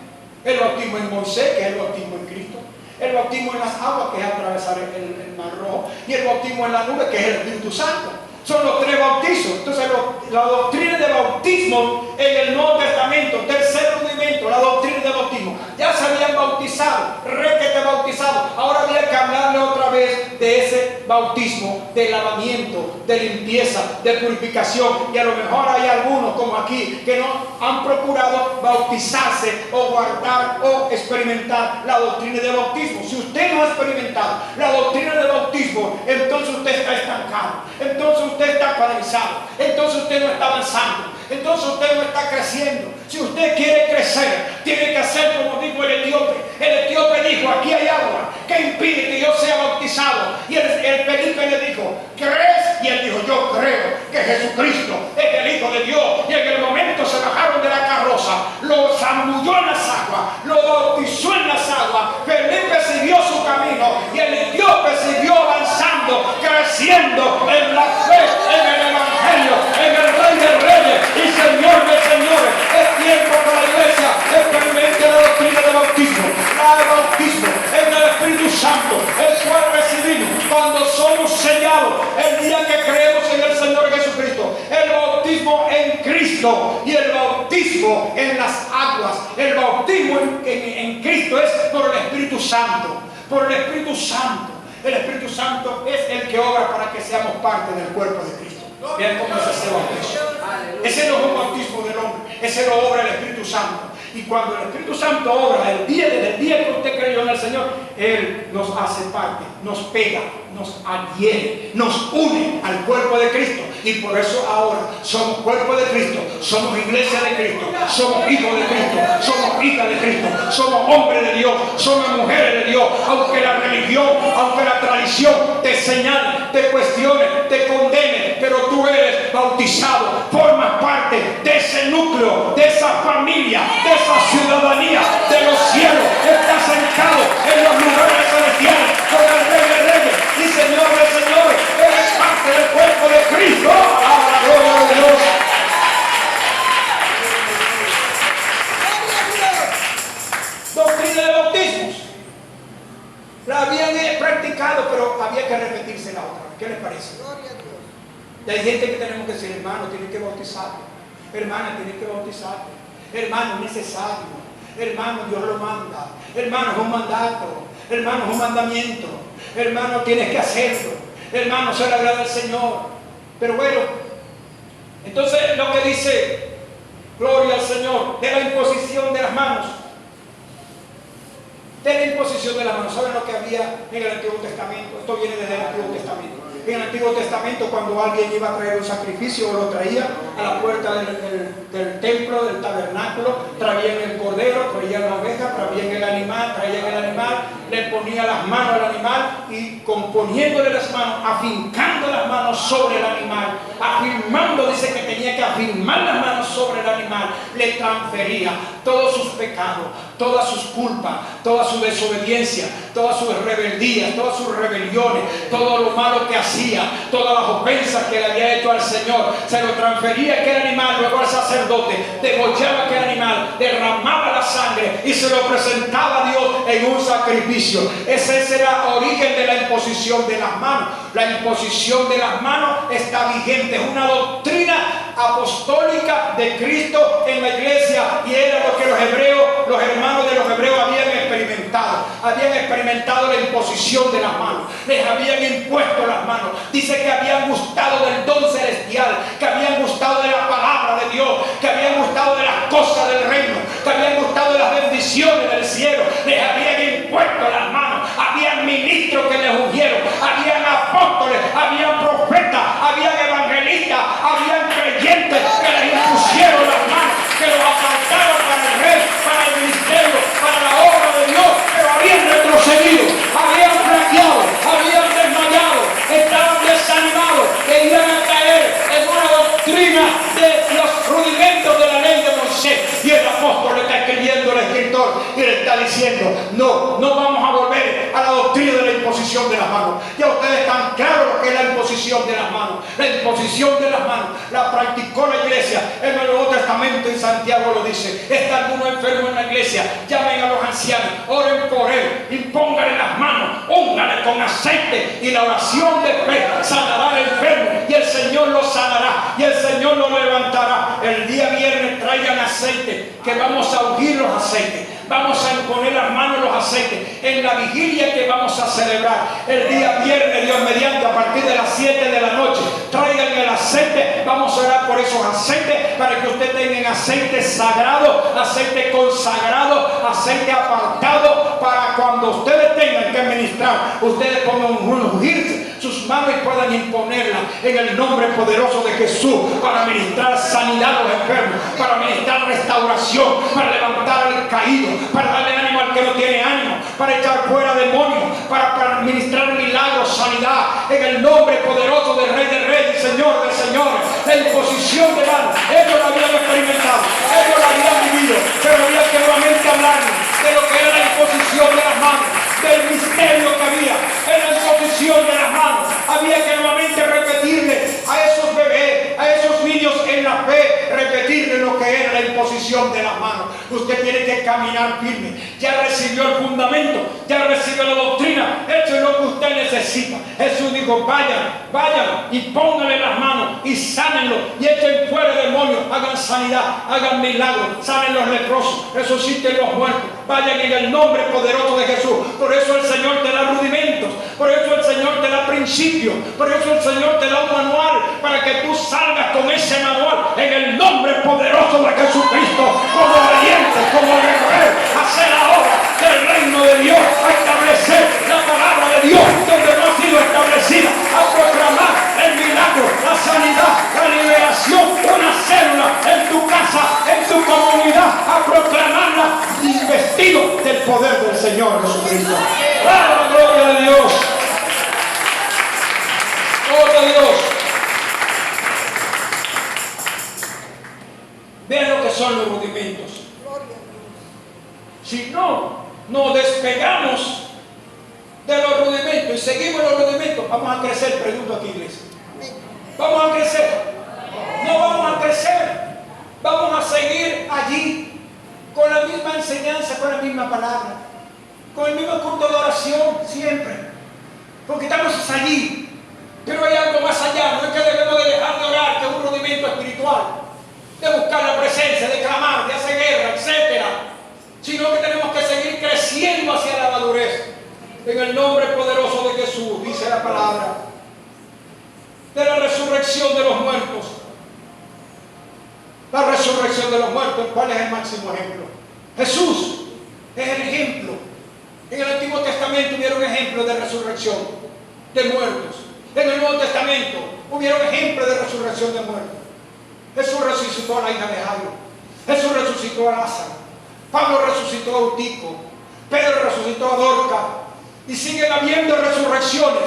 el bautismo en Moisés, que es el bautismo en Cristo; el bautismo en las aguas, que es atravesar el Mar Rojo; y el bautismo en la nube, que es el Espíritu Santo. Son los tres bautizos. Entonces la doctrina de bautismo en el Nuevo Testamento, tercer rudimento, la doctrina de bautismo. Ya se habían bautizado, requete bautizado. Ahora había que hablarle otra vez de ese bautismo, de lavamiento, de limpieza, de purificación. Y a lo mejor hay algunos, como aquí, que no han procurado bautizarse o guardar o experimentar la doctrina de bautismo. Si usted no ha experimentado la doctrina de bautismo, entonces usted está estancado, entonces usted está paralizado, entonces usted no está avanzando, entonces usted no está creciendo. Si usted quiere crecer, tiene que hacer como dijo el etíope. El etíope dijo: aquí hay agua, ¿qué impide que yo sea bautizado? Y el Felipe le dijo: ¿crees? Y él dijo: yo creo que Jesucristo es el Hijo de Dios. Y en el momento se bajaron de la carroza, lo zambulló en las aguas, lo bautizó en las aguas. Felipe siguió su camino y el etíope siguió avanzando, creciendo en la fe, en el Evangelio, en el Rey de Reyes y Señor de Señores. Es tiempo para la iglesia experimente la doctrina del bautismo. El bautismo en el Espíritu Santo, el cual recibimos cuando somos sellados el día que creemos en el Señor Jesucristo. El bautismo en Cristo y el bautismo en las aguas. El bautismo en Cristo es por el Espíritu Santo. Por el Espíritu Santo. El Espíritu Santo es el que obra para que seamos parte del cuerpo de Cristo. Vean cómo es ese bautismo. Ese no es un bautismo del hombre, ese lo obra el Espíritu Santo. Y cuando el Espíritu Santo obra desde el día que usted creyó en el Señor, Él nos hace parte, nos pega, nos adhiere, nos une al cuerpo de Cristo. Y por eso ahora somos cuerpo de Cristo, somos iglesia de Cristo, somos hijos de Cristo, somos hijas de Cristo, somos hombres de Dios, somos mujeres de Dios. Aunque la religión, aunque la tradición te señale, te cuestione, te condene, pero tú eres bautizado, formas parte de ese núcleo, de esa familia, de esa ciudadanía de los cielos. Estás sentado en los lugares celestiales con el Rey de Reyes y Señor de Señores. Eres parte del cuerpo de Cristo. ¡A la gloria de Dios! Doctrina de bautismos. La habían practicado, pero había que repetirse la otra. ¿Qué les parece? Y hay gente que tenemos que decir: hermano, tiene que bautizarte. Hermana, tiene que bautizarte. Hermano, es necesario. Hermano, Dios lo manda. Hermano, es un mandato. Hermano, es un mandamiento. Hermano, tienes que hacerlo. Hermano, se le agrada al Señor. Pero bueno, entonces lo que dice, gloria al Señor, de la imposición de las manos. De la imposición de las manos. ¿Saben lo que había en el Antiguo Testamento? Esto viene desde el Antiguo Testamento. En el Antiguo Testamento, cuando alguien iba a traer un sacrificio, o lo traía a la puerta del templo, del tabernáculo, traían el cordero, traían la oveja, traían el animal, le ponía las manos al animal y componiéndole las manos, afincando las manos sobre el animal, afirmando, dice que tenía que afirmar las manos sobre el animal, le transfería todos sus pecados, todas sus culpas, toda su desobediencia, todas sus rebeldías, todas sus rebeliones, todo lo malo que hacía, todas las ofensas que le había hecho al Señor, se lo transfería a aquel animal, luego al sacerdote, degollaba aquel animal, derramaba la sangre y se lo presentaba a Dios en un sacrificio. Ese es el origen de la imposición de las manos. La imposición de las manos está vigente, es una doctrina apostólica de Cristo en la iglesia, y era lo que los hermanos de los hebreos habían experimentado la imposición de las manos, les habían impuesto las manos. Dice que habían gustado del don celestial, que habían gustado de la palabra de Dios, que habían gustado de las cosas del reino, que habían gustado de las bendiciones del cielo, les habían impuesto las manos. Habían ministros que les ungieron, habían apóstoles, habían profetas, habían evangelistas, habían creyentes que les impusieron las manos, que los apartaron para el rey, para el ministerio, para la obra de Dios, pero habían retrocedido, habían flaqueado, habían desmayado, estaban desanimados, que iban a caer en una doctrina de los rudimentos de la ley de Moisés. Y el apóstol le está escribiendo al escritor y le está diciendo: no vamos a volver a la doctrina de la imposición de las manos. Ya ustedes están claros lo que es la imposición de las manos. La imposición de las manos la practicó la iglesia. En el Nuevo Testamento, en Santiago lo dice: está alguno enfermo en la iglesia, llamen a los ancianos, oren por él, impónganle las manos, úngale con aceite, y la oración de fe sanará al enfermo, y el Señor lo sanará, y el Señor lo levantará. El día viernes traigan aceite, que vamos a ungir los aceites, vamos a poner las manos en los aceites en la vigilia que vamos a celebrar el día viernes, Dios mediante, a partir de las 7 de la noche. Traigan el aceite, vamos a orar por esos aceites, para que ustedes tengan aceite sagrado, aceite consagrado, aceite apartado, para cuando ustedes tengan que ministrar, ustedes pongan ungirse sus manos y puedan imponerla en el nombre poderoso de Jesús, para ministrar sanidad a los enfermos, para ministrar restauración, para levantar al caído, para darle ánimo al que no tiene ánimo, para echar fuera demonios, para ministrar milagros, sanidad, en el nombre poderoso del Rey de Reyes y Señor de Señores. La imposición de manos, ellos lo habían experimentado, ellos lo habían vivido, pero había que nuevamente hablar de lo que era la imposición de las manos, del misterio que había en la imposición de las manos. Había que nuevamente repetirle a esos bebés, a esos niños en la fe, repetirle lo que era la imposición de las manos. Usted tiene que caminar firme. Ya recibió el fundamento, ya recibió la doctrina. Eso es lo que usted necesita. Jesús dijo: vayan y pónganle las manos y sánenlo, y echen fuera demonios, hagan sanidad, hagan milagros, sanen los leprosos, resuciten los muertos. Vayan en el nombre poderoso de Jesús. Por eso el Señor te da rudimentos, por eso el Señor te da principios, por eso el Señor te da un manual, para que tú salgas con ese manual en el nombre poderoso de Jesucristo, como valiente, como guerrero, a hacer la obra del reino de Dios, a establecer la palabra de Dios donde no ha sido establecida, a proclamar el milagro, la sanidad, la liberación, una célula en tu casa, en tu comunidad, a proclamarla investido del poder del Señor Jesucristo. ¡Ah, la gloria de Dios! ¡Gloria a Dios! Vean lo que son los rudimentos. Si no nos despegamos de los rudimentos y seguimos los rudimentos, vamos a crecer. Pregunto aquí, iglesia. Vamos a crecer. No vamos a crecer. Vamos a seguir allí con la misma enseñanza, con la misma palabra, con el mismo culto de oración siempre, porque estamos allí. Pero hay algo más allá. No es que debemos de dejar de orar, que es un rudimento espiritual, de buscar la presencia, de clamar, de hacer guerra, etc., sino que tenemos que seguir creciendo hacia la madurez en el nombre poderoso de Jesús. Dice la palabra de la resurrección de los muertos. La resurrección de los muertos, ¿cuál es el máximo ejemplo? Jesús es el ejemplo. En el Antiguo Testamento hubieron ejemplos de resurrección de muertos. En el Nuevo Testamento hubieron ejemplos de resurrección de muertos. Jesús resucitó a la hija de Jairo. Jesús resucitó a Lázaro. Pablo resucitó a Eutico. Pedro resucitó a Dorcas. Y siguen habiendo resurrecciones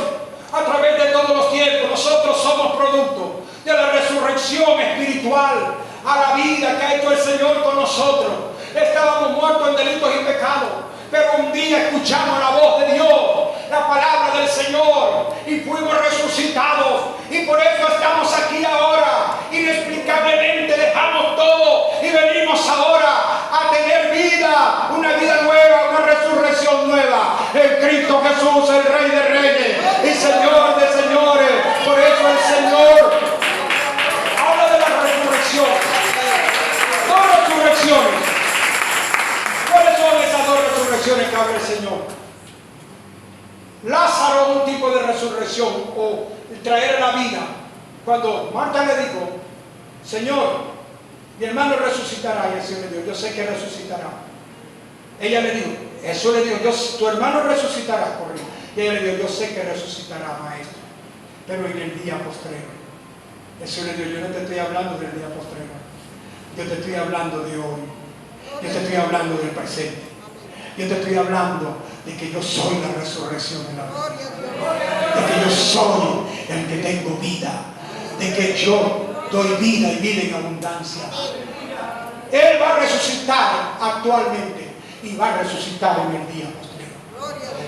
a través de todos los tiempos. Nosotros somos producto de la resurrección espiritual a la vida que ha hecho el Señor con nosotros. Estábamos muertos en delitos y pecados, pero un día escuchamos la voz de Dios, la palabra del Señor, y fuimos resucitados. Y por eso estamos aquí ahora. Inexplicablemente dejamos todo y venimos ahora a tener vida, una vida nueva, una resurrección nueva en Cristo Jesús, el Rey de Reyes y Señor de Señores. Por eso el Señor habla de la resurrección. Dos resurrecciones. ¿Cuáles son esas dos resurrecciones que habla el Señor? Lázaro, un tipo de resurrección o traer a la vida. Cuando Marta le dijo, Señor, mi hermano resucitará, y el Señor le dijo, yo sé que resucitará. Ella le dijo, Jesús le dijo, tu hermano resucitará, corrió. Y ella le dijo, yo sé que resucitará, maestro, pero en el día postrero. Jesús le dijo, yo no te estoy hablando del día postrero, yo te estoy hablando de hoy, yo te estoy hablando del presente, yo te estoy hablando de que yo soy la resurrección de la vida, de que yo soy el que tengo vida, de que yo doy vida y vida en abundancia. Él va a resucitar actualmente y va a resucitar en el día posterior.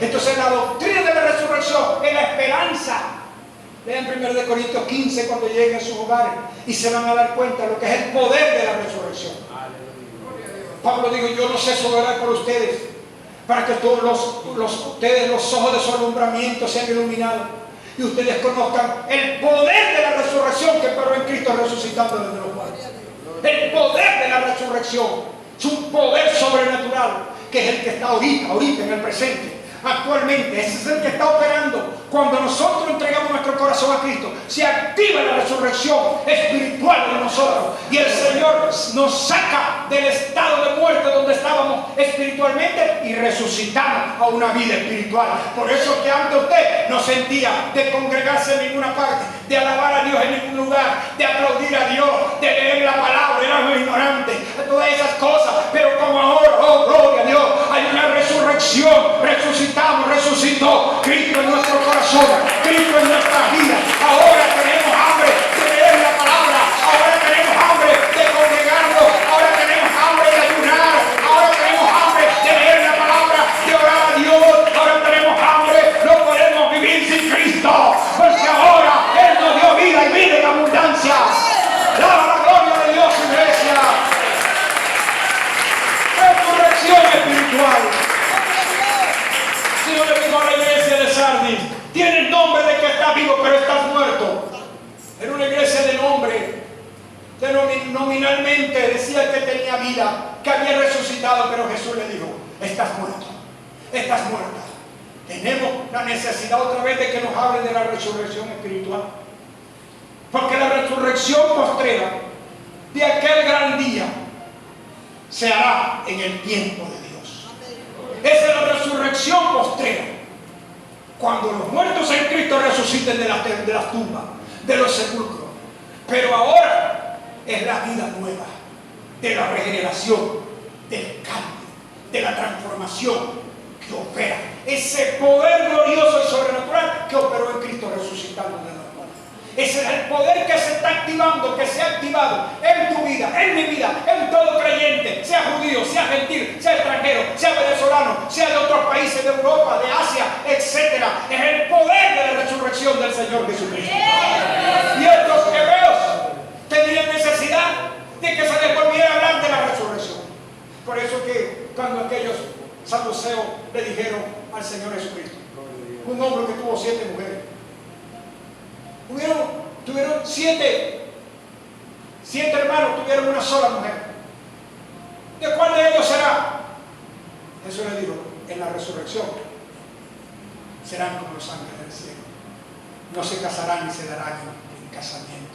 Entonces la doctrina de la resurrección es la esperanza. Lean 1 Corintios 15 cuando lleguen a sus hogares y se van a dar cuenta de lo que es el poder de la resurrección. Pablo dijo, yo no sé orar por ustedes para que todos los ojos de su alumbramiento sean iluminados y ustedes conozcan el poder de la resurrección que operó en Cristo resucitando desde los muertos. El poder de la resurrección es un poder sobrenatural que es el que está ahorita en el presente, actualmente. Ese es el que está operando. Cuando nosotros entregamos nuestro corazón a Cristo, se activa la resurrección espiritual de nosotros y el Señor nos saca del estado de muerte donde estábamos espiritualmente y resucitamos a una vida espiritual. Por eso que antes usted no sentía de congregarse en ninguna parte, de alabar a Dios en ningún lugar, de aplaudir a Dios, de leer la palabra, éramos ignorantes de todas esas cosas. Pero como ahora, oh gloria a Dios, hay una resurrección, resucitó Cristo en nuestro corazón, Cristo en nuestra vida. Ahora tenemos hambre de leer la palabra, ahora tenemos hambre de congregarnos, ahora tenemos hambre de ayunar, ahora tenemos hambre de leer la palabra, de orar a Dios, ahora tenemos hambre, no podemos vivir sin Cristo, porque ahora Él nos dio vida y vida en abundancia. Dale la gloria de Dios, iglesia. Resurrección espiritual. Señor le dijo a la iglesia de Sardis, tienes nombre de que estás vivo, pero estás muerto. Era una iglesia de nombre. Nominalmente decía que tenía vida, que había resucitado, pero Jesús le dijo, estás muerto, estás muerta. Tenemos la necesidad otra vez de que nos hable de la resurrección espiritual. Porque la resurrección postrera de aquel gran día se hará en el tiempo de Dios. Esa es la resurrección postrera. Cuando los muertos en Cristo resuciten de las tumbas, de los sepulcros. Pero ahora es la vida nueva, de la regeneración, del cambio, de la transformación que opera. Ese poder glorioso y sobrenatural que operó en Cristo resucitando de los muertos. Ese es el poder que se está activando, que se ha activado en tu vida, en mi vida, en todo creyente, sea judío, sea gentil, sea extranjero, sea venezolano, sea de otros países de Europa, de Asia, etc. Es el poder de la resurrección del Señor Jesucristo. Y estos hebreos tenían necesidad de que se les volviera a hablar de la resurrección. Por eso que cuando aquellos saduceos le dijeron al Señor Jesucristo, un hombre que tuvo 7 mujeres, tuvieron 7 hermanos, tuvieron una sola mujer. ¿De cuál de ellos será? Jesús le dijo, en la resurrección serán como los ángeles del cielo. No se casarán ni se darán en casamiento.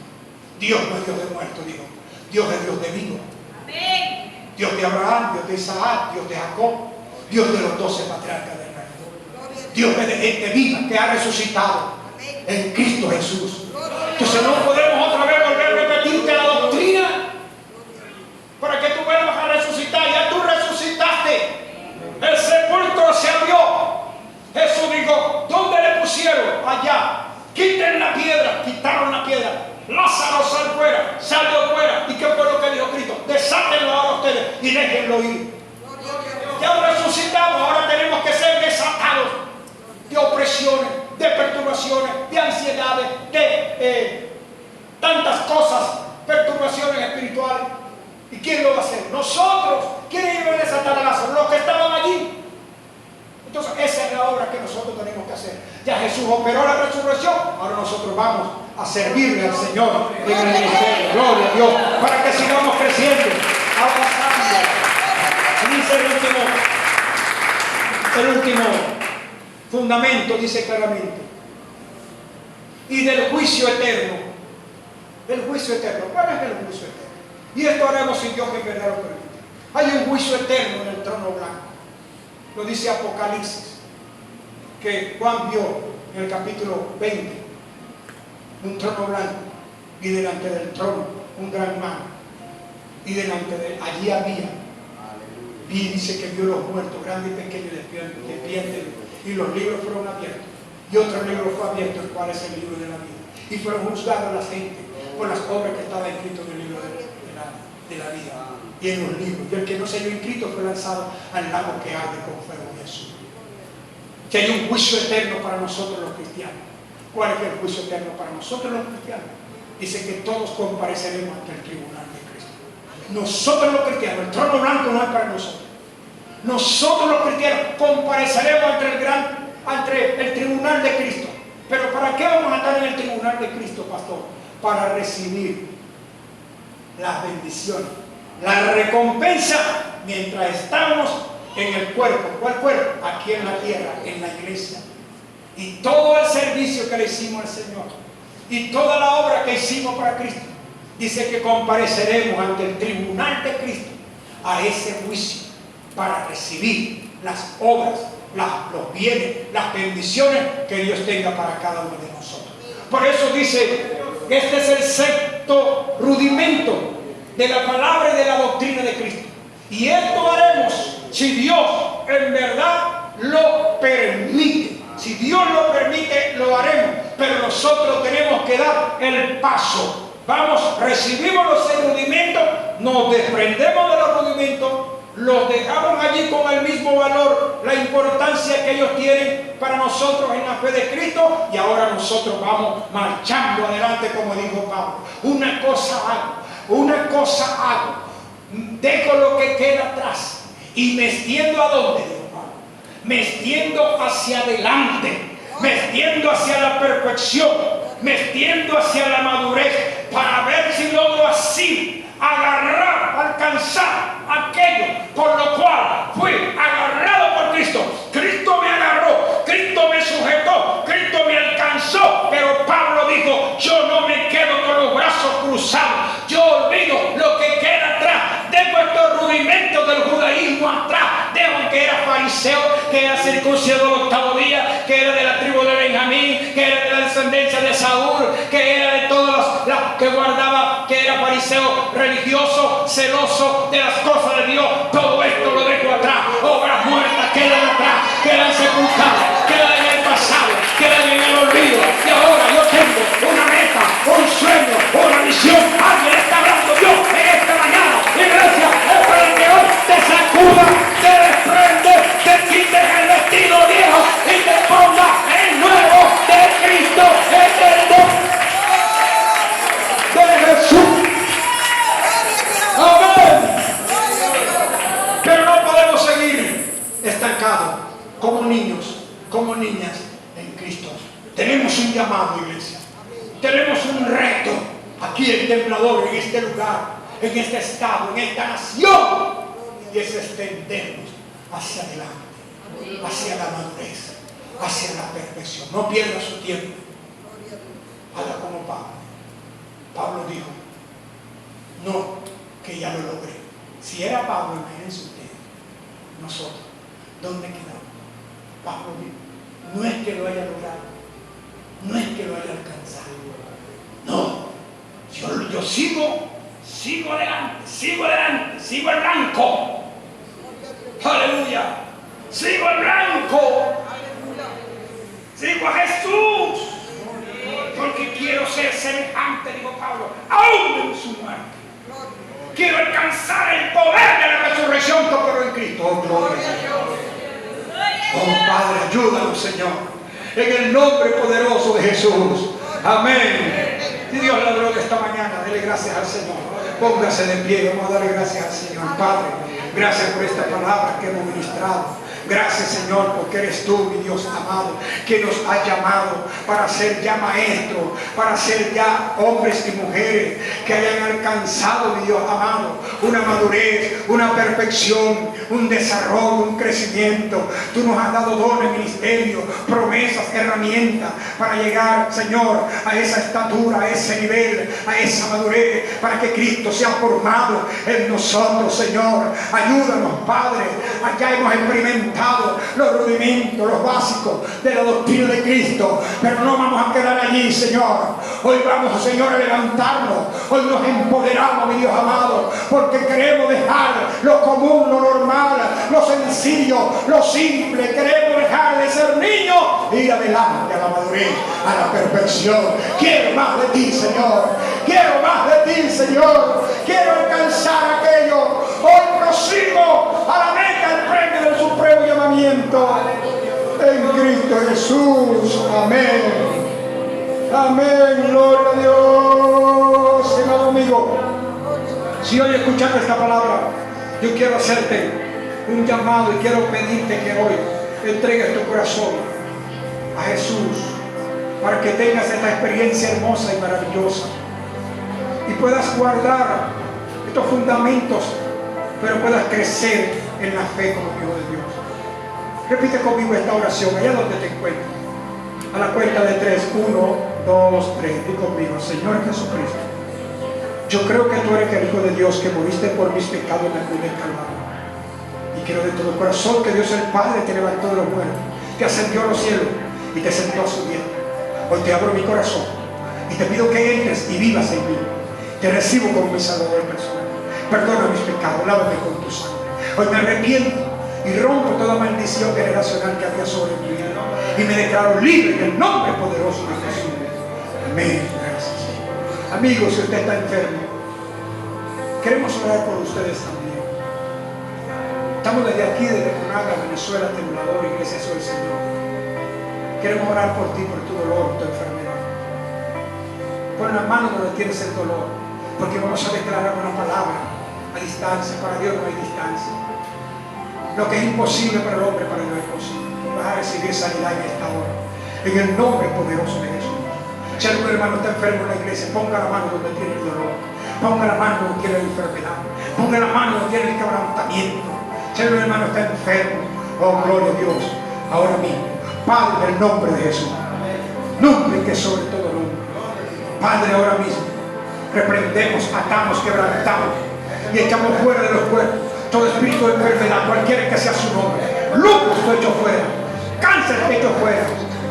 Dios no es Dios de muertos, dijo. Dios es Dios de vivos. Amén. Dios de Abraham, Dios de Isaac, Dios de Jacob, Dios de los 12 patriarcas del reino. Dios es de gente viva que ha resucitado en Cristo Jesús. Entonces no podemos otra vez volver a repetirte la doctrina para que tú vuelvas a resucitar. Ya tú resucitaste. El sepulcro situaciones espirituales. ¿Y quién lo va a hacer? Nosotros. ¿Quiénes iban a desatar a Lázaro? Los que estaban allí. Entonces esa es la obra que nosotros tenemos que hacer. Ya Jesús operó la resurrección, ahora nosotros vamos a servirle al Señor en el ministerio. Gloria a Dios, para que sigamos creciendo, avanzando. Dice el último fundamento, dice claramente, y del juicio eterno. El juicio eterno. ¿Cuál es el juicio eterno? Y esto haremos si Dios en verdad lo permite. Hay un juicio eterno en el trono blanco. Lo dice Apocalipsis, que Juan vio en el capítulo 20, un trono blanco, y delante del trono un gran mar, y delante de él, allí había, y dice que vio los muertos, grandes y pequeños, de pie, y los libros fueron abiertos, y otro libro fue abierto, el cual es el libro de la vida, y fueron juzgados la gente por las obras que estaban escritas en el libro de la vida. Y en los libros, y el que no se halló inscrito fue lanzado al lago que arde con fuego de Jesús. Que hay un juicio eterno para nosotros los cristianos. ¿Cuál es el juicio eterno para nosotros los cristianos? Dice que todos compareceremos ante el tribunal de Cristo. Nosotros los cristianos, el trono blanco no es para nosotros. Nosotros los cristianos compareceremos ante el tribunal de Cristo. Pero ¿para qué vamos a estar en el tribunal de Cristo, pastor? Para recibir las bendiciones, la recompensa mientras estamos en el cuerpo. ¿Cuál cuerpo? Aquí en la tierra, en la iglesia. Y todo el servicio que le hicimos al Señor y toda la obra que hicimos para Cristo, dice que compareceremos ante el tribunal de Cristo a ese juicio para recibir las obras, los bienes, las bendiciones que Dios tenga para cada uno de nosotros. Por eso dice, este es el sexto rudimento de la palabra y de la doctrina de Cristo. Y esto haremos si Dios en verdad lo permite. Si Dios lo permite, lo haremos. Pero nosotros tenemos que dar el paso. Vamos, recibimos los rudimentos, nos desprendemos de los rudimentos, los dejamos allí con el mismo valor, la importancia que ellos tienen para nosotros en la fe de Cristo, y ahora nosotros vamos marchando adelante, como dijo Pablo. Una cosa hago, dejo lo que queda atrás y me extiendo. ¿A dónde, dijo Pablo? Me extiendo hacia adelante, me extiendo hacia la perfección, me extiendo hacia la madurez, para ver si logro así agarrar, alcanzar aquello por lo cual fui agarrado por Cristo. Cristo me agarró, Cristo me sujetó, Cristo me alcanzó. Pero Pablo dijo, yo no me quedo con los brazos cruzados, yo olvido lo que queda atrás, dejo estos rudimentos del judaísmo atrás, dejo que era fariseo, que era circuncidado el octavo día, que era de la tribu de Benjamín, que era de la descendencia de Saúl, que era de todos los que guardaba, que era fariseo religioso, celoso de las cosas de Dios. Todo esto lo dejo atrás. Obras muertas quedan atrás, quedan sepultadas, quedan en el pasado, quedan en el olvido. Y ahora yo tengo una meta, un sueño, una visión. Alguien está hablando Dios en esta mañana. Iglesia, es para que hoy te sacuda, te desprende, te quites el vestido viejo y te pongas el nuevo de Cristo eterno, de Jesús. Amén. Pero no podemos seguir estancados como niños, como niñas en Cristo. Tenemos un llamado, iglesia. Tenemos un reto aquí en Templador, en este lugar, en este estado, en esta nación. Y es extendernos hacia adelante, hacia la madurez, hacia la perfección. No pierda su tiempo. Haga como Pablo. Pablo dijo, no, que ya lo logré. Si era Pablo, imagínense ustedes, nosotros, ¿dónde quedamos? Pablo dijo, no es que lo haya logrado, no es que lo haya alcanzado, no, yo sigo adelante, sigo el blanco. Aleluya, sigo el blanco, sigo a Jesús, porque quiero ser semejante, dijo Pablo, aún en su muerte. Quiero alcanzar el poder de la resurrección que operó en Cristo. Oh, gloria a Dios. Oh, Padre, ayúdanos, Señor, en el nombre poderoso de Jesús. Amén. Y Dios le habló esta mañana. Dele gracias. gracias al Señor. Póngase de pie, vamos a darle gracias al Señor. Padre, gracias por esta palabra que hemos ministrado. Gracias, Señor, porque eres tú, mi Dios amado, que nos ha llamado para ser ya maestros, para ser ya hombres y mujeres que hayan alcanzado, mi Dios amado, una madurez, una perfección, un desarrollo, un crecimiento. Tú nos has dado dones, ministerio, promesas, herramientas para llegar, Señor, a esa estatura, a ese nivel, a esa madurez, para que Cristo sea formado en nosotros, Señor. Ayúdanos, Padre. Allá hemos experimentado los rudimentos, los básicos de la doctrina de Cristo, pero no vamos a quedar allí, Señor. Hoy vamos, Señor, a levantarnos. Hoy nos empoderamos, mi Dios amado, porque queremos dejar lo común, lo normal, lo sencillo, lo simple. Queremos dejar de ser niños e ir adelante a la madurez, a la perfección. Quiero más de ti, Señor. Quiero más de ti, Señor. Quiero alcanzar aquello. Hoy prosigo a la meta, el premio del supremo llamamiento en Cristo Jesús. Amén. Amén. Gloria a Dios. Amado amigo, si hoy escuchando esta palabra, yo quiero hacerte un llamado y quiero pedirte que hoy entregues tu corazón a Jesús para que tengas esta experiencia hermosa y maravillosa y puedas guardar estos fundamentos, pero puedas crecer en la fe como hijo de Dios. Repite conmigo esta oración allá donde te encuentres. A la cuenta de 3, 1, 2, 3. Di conmigo: Señor Jesucristo, yo creo que tú eres el Hijo de Dios, que moriste por mis pecados en la cruz del Calvario. Y quiero de todo corazón que Dios el Padre te levantó de los muertos, te ascendió a los cielos y te sentó a su diestra. Hoy te abro mi corazón y te pido que entres y vivas en mí. Te recibo como mi Salvador personal. Perdona mis pecados, lávame con tu sangre. Hoy me arrepiento y rompo toda maldición generacional que había sobre mi vida y me declaro libre en el nombre poderoso de Jesús. Amén. Gracias. Amigos, si usted está enfermo, queremos orar por ustedes también. Estamos desde aquí, desde Conaga, Venezuela, Temblador, Iglesia Soy el Señor. Queremos orar por ti, por tu dolor, tu enfermedad. Pon la mano donde tienes el dolor, porque vamos a declarar una palabra a distancia. Para Dios no hay distancia. Lo que es imposible para el hombre, para Dios es posible. Vas a recibir sanidad en esta hora, en el nombre poderoso de Jesús. Si algún hermano está enfermo en la iglesia, ponga la mano donde tiene el dolor, ponga la mano donde tiene la enfermedad, ponga la mano donde tiene el quebrantamiento. Si algún hermano está enfermo, oh gloria a Dios, ahora mismo, Padre, en el nombre de Jesús, nombre que sobre todo nombre, Padre, ahora mismo reprendemos, atamos, quebrantamos y echamos fuera de los cuerpos todo espíritu de enfermedad, cualquiera que sea su nombre. Lupus hecho fuera, cáncer hecho fuera,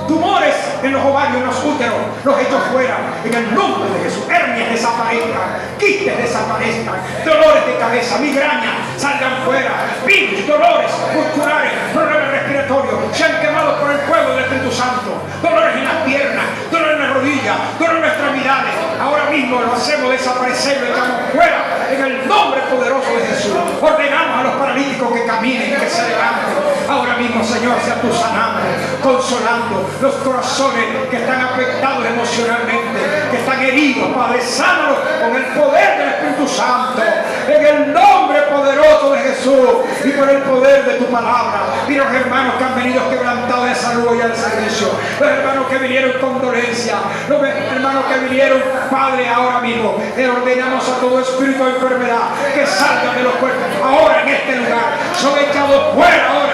tumores en los ovarios, en los úteros, los hecho fuera en el nombre de Jesús. Hernias desaparezcan, quistes desaparezcan, dolores de cabeza, migraña salgan fuera, virus, dolores musculares, problemas respiratorios sean quemados por el fuego del Espíritu Santo. Dolores en las piernas, dolores en las rodillas, dolores en las extremidades, ahora mismo lo hacemos desaparecer, lo echamos fuera en el nombre poderoso de Jesús. Ordenamos a los paralíticos que caminen, que se levanten. Ahora mismo, Señor, sea tú sanando, consolando los corazones que están afectados emocionalmente, que están heridos. Padre, sánalos con el poder del Espíritu Santo, en el nombre poderoso de Jesús y por el poder de tu palabra. Y los hermanos que han venido quebrantados de salud y al servicio, los hermanos que vinieron con dolencia, los hermanos que vinieron, Padre, ahora mismo le ordenamos a todo espíritu de enfermedad que salgan de los cuerpos ahora en este lugar, son echados fuera ahora,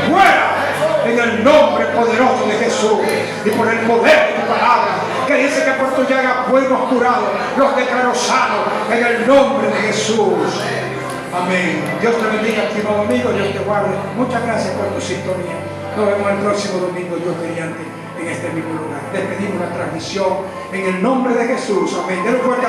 fuera, en el nombre poderoso de Jesús y por el poder de tu palabra, que dice que por tu llaga fuimos curados, los declaró sanos en el nombre de Jesús. Amén. Dios te bendiga, estimado amigo, Dios te guarde. Muchas gracias por tu sintonía. Nos vemos el próximo domingo, Dios mediante, en este mismo lugar. Despedimos la transmisión en el nombre de Jesús. Amén.